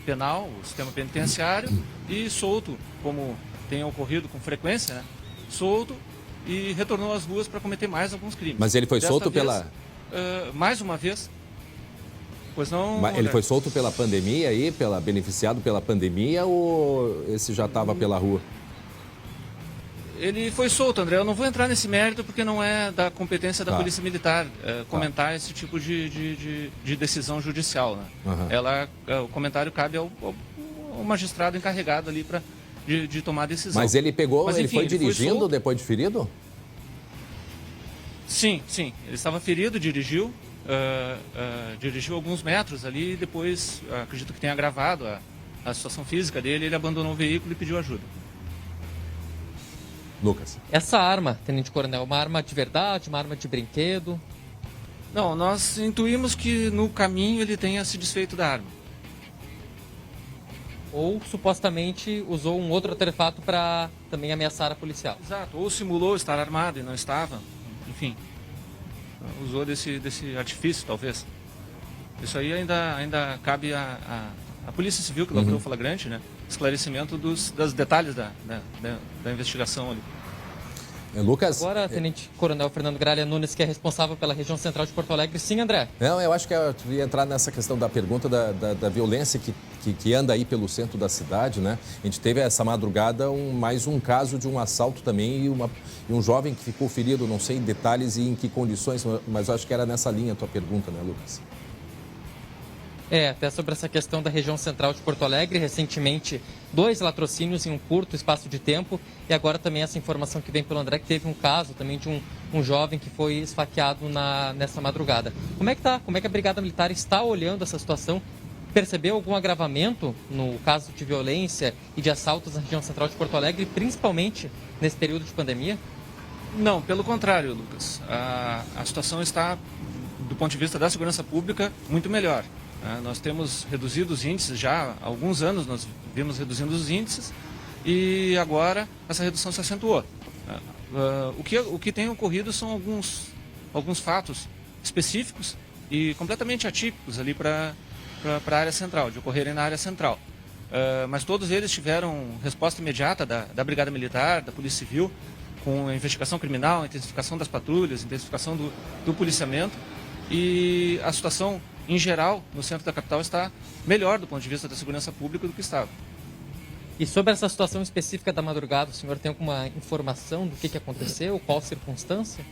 penal, o sistema penitenciário e solto, como tem ocorrido com frequência, solto, e retornou às ruas para cometer mais alguns crimes. Mas ele foi solto mais uma vez. Pois não. Mas ele foi solto pela pandemia aí, beneficiado pela pandemia, ou esse já estava pela rua? Ele foi solto, André. Eu não vou entrar nesse mérito porque não é da competência da Polícia Militar comentar esse tipo de decisão judicial. Né? Uhum. O comentário cabe ao magistrado encarregado ali de tomar a decisão. Mas ele pegou, mas, enfim, ele foi dirigindo depois de ferido? Sim. Ele estava ferido, dirigiu alguns metros ali e depois, acredito que tenha agravado a situação física dele, ele abandonou o veículo e pediu ajuda. Lucas. Essa arma, Tenente Coronel, uma arma de verdade, uma arma de brinquedo? Não, nós intuímos que no caminho ele tenha se desfeito da arma. Ou supostamente usou um outro artefato para também ameaçar a policial. Exato, ou simulou estar armado e não estava, enfim. Usou desse artifício, talvez. Isso aí ainda cabe à Polícia Civil, que lavrou o flagrante, né? Esclarecimento dos detalhes da investigação ali. Lucas? Agora, Tenente Coronel Fernando Gralha Nunes, que é responsável pela região central de Porto Alegre. Sim, André? Não, eu acho que eu ia entrar nessa questão da pergunta da violência que anda aí pelo centro da cidade, né? A gente teve essa madrugada mais um caso de um assalto também e um jovem que ficou ferido, não sei em detalhes e em que condições, mas eu acho que era nessa linha a tua pergunta, né, Lucas? Até sobre essa questão da região central de Porto Alegre, recentemente 2 latrocínios em um curto espaço de tempo e agora também essa informação que vem pelo André, que teve um caso também de um jovem que foi esfaqueado nessa madrugada. Como é que a Brigada Militar está olhando essa situação? Percebeu algum agravamento no caso de violência e de assaltos na região central de Porto Alegre, principalmente nesse período de pandemia? Não, pelo contrário, Lucas. A situação está, do ponto de vista da segurança pública, muito melhor. Nós temos reduzido os índices já há alguns anos, nós vimos reduzindo os índices e agora essa redução se acentuou. O que tem ocorrido são alguns fatos específicos e completamente atípicos ali para a área central, de ocorrerem na área central. Mas todos eles tiveram resposta imediata da Brigada Militar, da Polícia Civil, com a investigação criminal, a intensificação das patrulhas, a intensificação do policiamento e a situação em geral, no centro da capital, está melhor do ponto de vista da segurança pública do que estava. E sobre essa situação específica da madrugada, o senhor tem alguma informação do que aconteceu? Qual circunstância?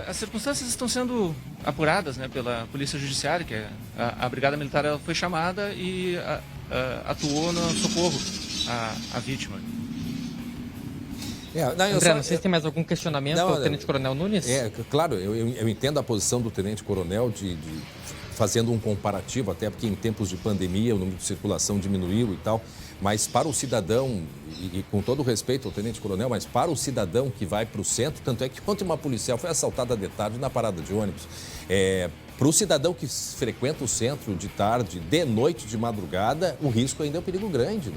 As circunstâncias estão sendo apuradas, né, pela Polícia Judiciária, que a Brigada Militar ela foi chamada e atuou no socorro à vítima. André, não sei se tem mais algum questionamento ao Tenente Coronel Nunes? Claro, eu entendo a posição do Tenente Coronel fazendo um comparativo, até porque em tempos de pandemia o número de circulação diminuiu e tal, mas para o cidadão, e com todo o respeito ao Tenente Coronel, mas para o cidadão que vai para o centro, tanto é que ontem uma policial foi assaltada de tarde na parada de ônibus. Para o cidadão que frequenta o centro de tarde, de noite, de madrugada, o risco ainda é um perigo grande,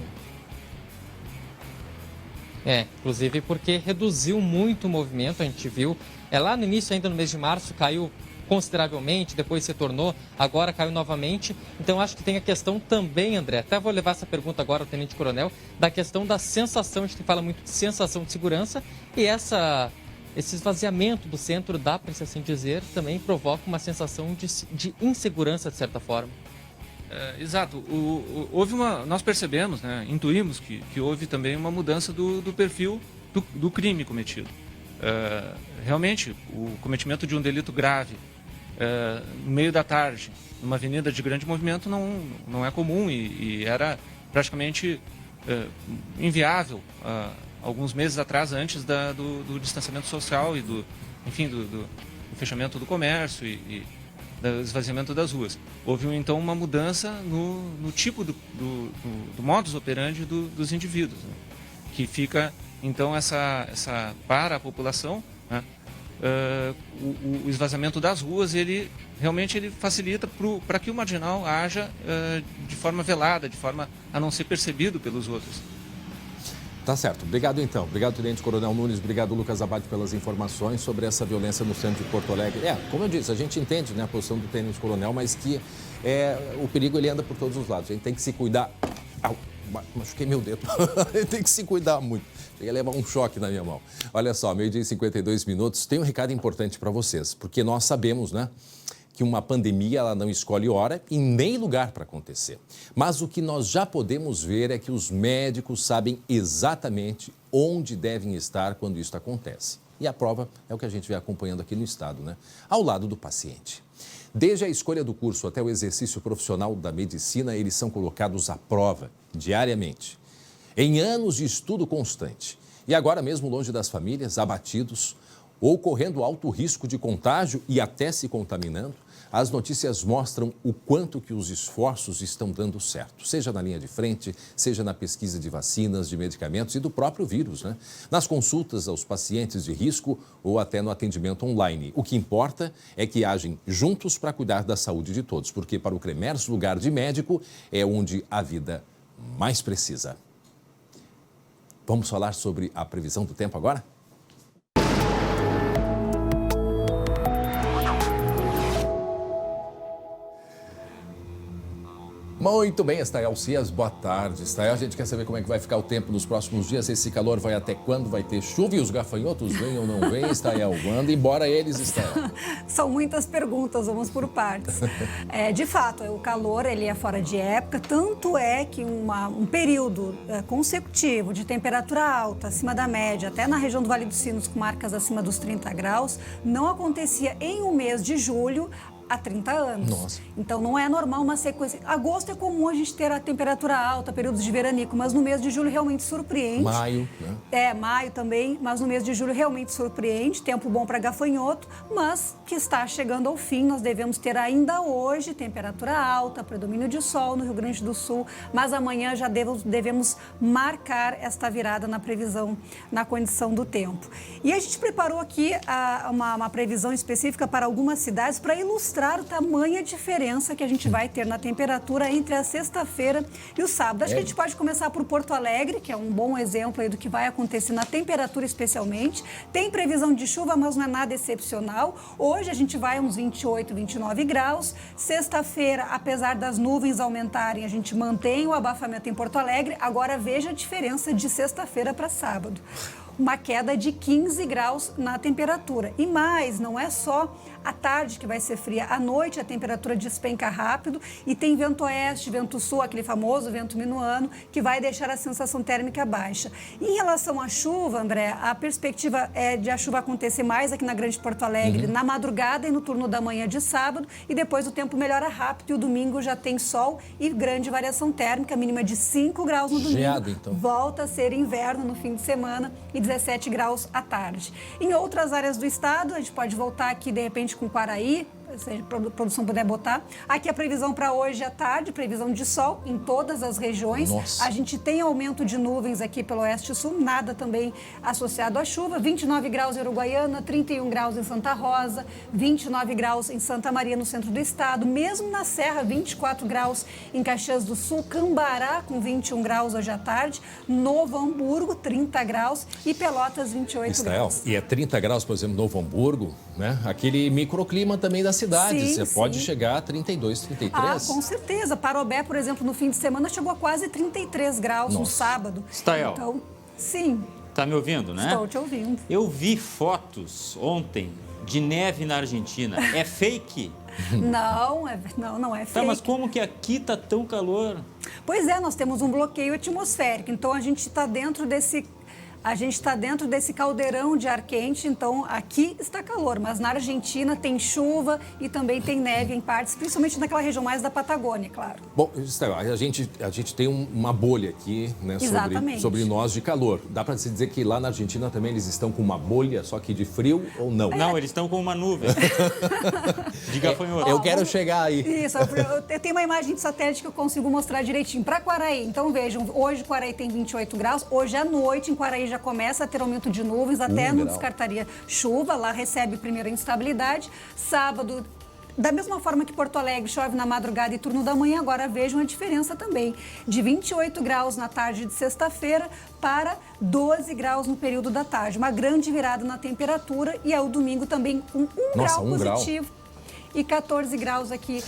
né? Inclusive porque reduziu muito o movimento, a gente viu, lá no início, ainda no mês de março, caiu consideravelmente, depois se tornou, agora caiu novamente. Então acho que tem a questão também, André, até vou levar essa pergunta agora ao Tenente Coronel, da questão da sensação, a gente fala muito de sensação de segurança e esse esvaziamento do centro, dá para assim dizer, também provoca uma sensação de insegurança de certa forma. Exato. Nós percebemos, né, intuímos que houve também uma mudança do perfil do crime cometido. Realmente, o cometimento de um delito grave no meio da tarde, numa avenida de grande movimento, não é comum e era praticamente inviável alguns meses atrás, antes do distanciamento social e do fechamento do comércio e do esvaziamento das ruas. Houve, então, uma mudança no tipo do modus operandi dos indivíduos, né? Que fica, então, para a população, né? O esvaziamento das ruas, ele realmente facilita para que o marginal haja de forma velada, de forma a não ser percebido pelos outros. Tá certo. Obrigado, então. Obrigado, Tenente Coronel Nunes. Obrigado, Lucas Abate, pelas informações sobre essa violência no centro de Porto Alegre. Como eu disse, a gente entende, né, a posição do Tenente Coronel, mas que o perigo ele anda por todos os lados. A gente tem que se cuidar. Machuquei meu dedo. A gente tem que se cuidar muito. Cheguei a levar um choque na minha mão. Olha só, 12h52. Tem um recado importante para vocês, porque nós sabemos, né, que uma pandemia ela não escolhe hora e nem lugar para acontecer. Mas o que nós já podemos ver é que os médicos sabem exatamente onde devem estar quando isso acontece. E a prova é o que a gente vem acompanhando aqui no estado, né? Ao lado do paciente. Desde a escolha do curso até o exercício profissional da medicina, eles são colocados à prova diariamente, em anos de estudo constante. E agora mesmo longe das famílias, abatidos ou correndo alto risco de contágio e até se contaminando, as notícias mostram o quanto que os esforços estão dando certo, seja na linha de frente, seja na pesquisa de vacinas, de medicamentos e do próprio vírus, né? Nas consultas aos pacientes de risco ou até no atendimento online. O que importa é que agem juntos para cuidar da saúde de todos, porque para o CREMERS, lugar de médico é onde a vida mais precisa. Vamos falar sobre a previsão do tempo agora? Muito bem, Estael Cias, boa tarde. Estael, a gente quer saber como é que vai ficar o tempo nos próximos dias. Esse calor vai até quando? Vai ter chuva e os gafanhotos vêm ou não vêm, Estael? Manda embora eles, Estael. São muitas perguntas, vamos por partes. De fato, o calor ele é fora de época, tanto é que um período consecutivo de temperatura alta, acima da média, até na região do Vale dos Sinos, com marcas acima dos 30 graus, não acontecia em um mês de julho há 30 anos. Nossa. Então não é normal uma sequência. Agosto é comum a gente ter a temperatura alta, períodos de veranico, mas no mês de julho realmente surpreende. Maio, né? Maio também, mas no mês de julho realmente surpreende. Tempo bom para gafanhoto, mas que está chegando ao fim. Nós devemos ter ainda hoje temperatura alta, predomínio de sol no Rio Grande do Sul, mas amanhã já devemos marcar esta virada na previsão, na condição do tempo. E a gente preparou aqui uma previsão específica para algumas cidades para ilustrar o tamanho a diferença que a gente vai ter na temperatura entre a sexta-feira e o sábado. Acho que a gente pode começar por Porto Alegre, que é um bom exemplo aí do que vai acontecer na temperatura especialmente. Tem previsão de chuva, mas não é nada excepcional. Hoje a gente vai a uns 28, 29 graus. Sexta-feira, apesar das nuvens aumentarem, a gente mantém o abafamento em Porto Alegre. Agora veja a diferença de sexta-feira para sábado. Uma queda de 15 graus na temperatura. E mais, não é só à tarde que vai ser fria. À noite a temperatura despenca rápido e tem vento oeste, vento sul, aquele famoso vento minuano, que vai deixar a sensação térmica baixa. Em relação à chuva, André, a perspectiva é de a chuva acontecer mais aqui na Grande Porto Alegre, na madrugada e no turno da manhã de sábado, e depois o tempo melhora rápido e o domingo já tem sol e grande variação térmica, mínima de 5 graus no domingo. Geado, então. Volta a ser inverno no fim de semana e 17 graus à tarde. Em outras áreas do estado, a gente pode voltar aqui, de repente, com Quaraí, se a produção puder botar. Aqui a previsão para hoje à tarde, previsão de sol em todas as regiões. Nossa. A gente tem aumento de nuvens aqui pelo oeste e sul, nada também associado à chuva. 29 graus em Uruguaiana, 31 graus em Santa Rosa, 29 graus em Santa Maria, no centro do estado. Mesmo na Serra, 24 graus em Caxias do Sul, Cambará com 21 graus hoje à tarde, Novo Hamburgo, 30 graus e Pelotas, 28 graus. E é 30 graus, por exemplo, Novo Hamburgo, né? Aquele microclima também da cidade. Você pode chegar a 32, 33. Ah, com certeza. Parobé, por exemplo, no fim de semana chegou a quase 33 graus no sábado. Estael. Então, sim. Tá me ouvindo, né? Estou te ouvindo. Eu vi fotos ontem de neve na Argentina. É fake? Não é fake. Tá, mas como que aqui tá tão calor? Pois é, nós temos um bloqueio atmosférico. Então, a gente está dentro desse caldeirão de ar quente, então aqui está calor, mas na Argentina tem chuva e também tem neve em partes, principalmente naquela região mais da Patagônia, claro. Bom, a gente tem uma bolha aqui, né, sobre nós de calor. Dá para se dizer que lá na Argentina também eles estão com uma bolha, só que de frio ou não? Não, eles estão com uma nuvem de gafanhoto. Eu quero chegar aí. Isso, eu tenho uma imagem de satélite que eu consigo mostrar direitinho. Para Quaraí, então vejam, hoje Quaraí tem 28 graus, hoje à noite em Quaraí já começa a ter aumento de nuvens, até não descartaria chuva, lá recebe primeiro a instabilidade. Sábado, da mesma forma que Porto Alegre chove na madrugada e turno da manhã, agora vejam a diferença também, de 28 graus na tarde de sexta-feira para 12 graus no período da tarde. Uma grande virada na temperatura e ao domingo também um grau positivo. E 14 graus aqui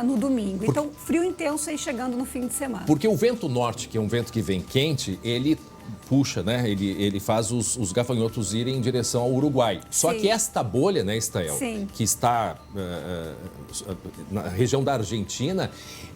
no domingo. Então, frio intenso aí chegando no fim de semana. Porque o vento norte, que é um vento que vem quente, ele puxa, né? Ele faz os gafanhotos irem em direção ao Uruguai. Só que esta bolha, né, Estael, que está na região da Argentina,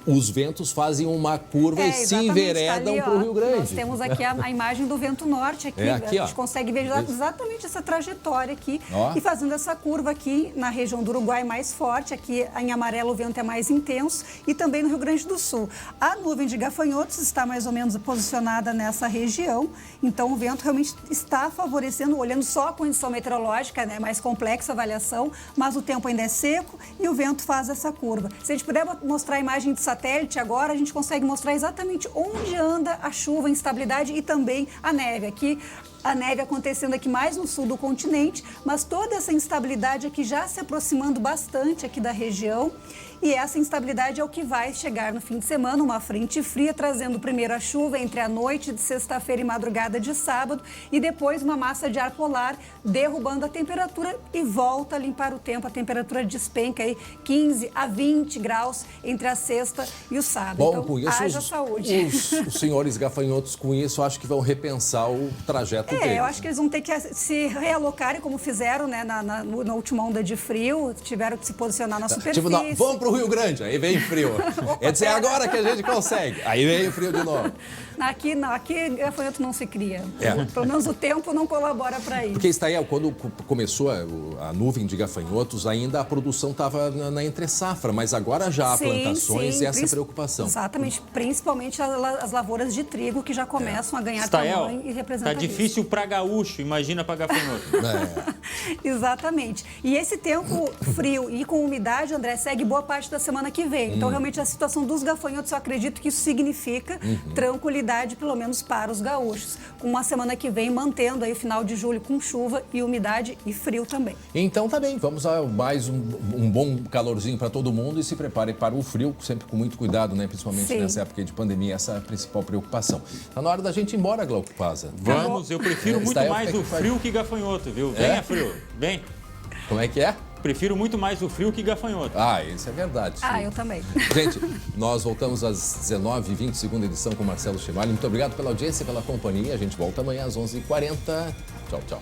os ventos fazem uma curva e se enveredam para o Rio Grande. Nós temos aqui a imagem do vento norte. Aqui a gente consegue ver exatamente essa trajetória aqui. E fazendo essa curva aqui na região do Uruguai mais forte. Aqui em amarelo o vento é mais intenso. E também no Rio Grande do Sul. A nuvem de gafanhotos está mais ou menos posicionada nessa região. Então o vento realmente está favorecendo, olhando só a condição meteorológica, né, mais complexa a avaliação. Mas o tempo ainda é seco e o vento faz essa curva. Se a gente puder mostrar a imagem de satélite agora, a gente consegue mostrar exatamente onde anda a chuva, a instabilidade e também a neve. Aqui, a neve acontecendo aqui mais no sul do continente, mas toda essa instabilidade aqui já se aproximando bastante aqui da região. E essa instabilidade é o que vai chegar no fim de semana, uma frente fria trazendo primeiro a chuva entre a noite de sexta-feira e madrugada de sábado e depois uma massa de ar polar derrubando a temperatura e volta a limpar o tempo. A temperatura despenca aí 15 a 20 graus entre a sexta e o sábado. Bom, então, com isso, haja saúde. Os senhores gafanhotos com isso, acho que vão repensar o trajeto deles. Eu acho que eles vão ter que se realocarem como fizeram, né, na última onda de frio, tiveram que se posicionar na superfície. Tipo, vamos pro Rio Grande, aí vem frio. É dizer, agora que a gente consegue. Aí vem o frio de novo. Aqui gafanhoto não se cria. Pelo menos o tempo não colabora para isso. Porque, Estael, quando começou a nuvem de gafanhotos, ainda a produção estava na entre-safra, mas agora já há plantações e essa preocupação. Exatamente, principalmente as lavouras de trigo que já começam a ganhar tamanho e representar. Tá difícil para gaúcho, imagina para gafanhoto. Exatamente. E esse tempo frio e com umidade, André, segue boa parte da semana que vem. Então, realmente, a situação dos gafanhotos, eu acredito que isso significa tranquilidade, pelo menos para os gaúchos. Com uma semana que vem, mantendo aí o final de julho com chuva e umidade e frio também. Então, tá bem. Vamos a mais um bom calorzinho para todo mundo e se prepare para o frio, sempre com muito cuidado, né? Principalmente nessa época de pandemia, essa é a principal preocupação. Tá na hora da gente ir embora, Glauco Paza. Vamos, eu prefiro muito mais o frio que gafanhoto, viu? Venha, frio, vem. Como é que é? Prefiro muito mais o frio que gafanhoto. Isso é verdade. Eu também. Gente, nós voltamos às 19h20, segunda edição com Marcelo Chimalho. Muito obrigado pela audiência e pela companhia. A gente volta amanhã às 11h40. Tchau, tchau.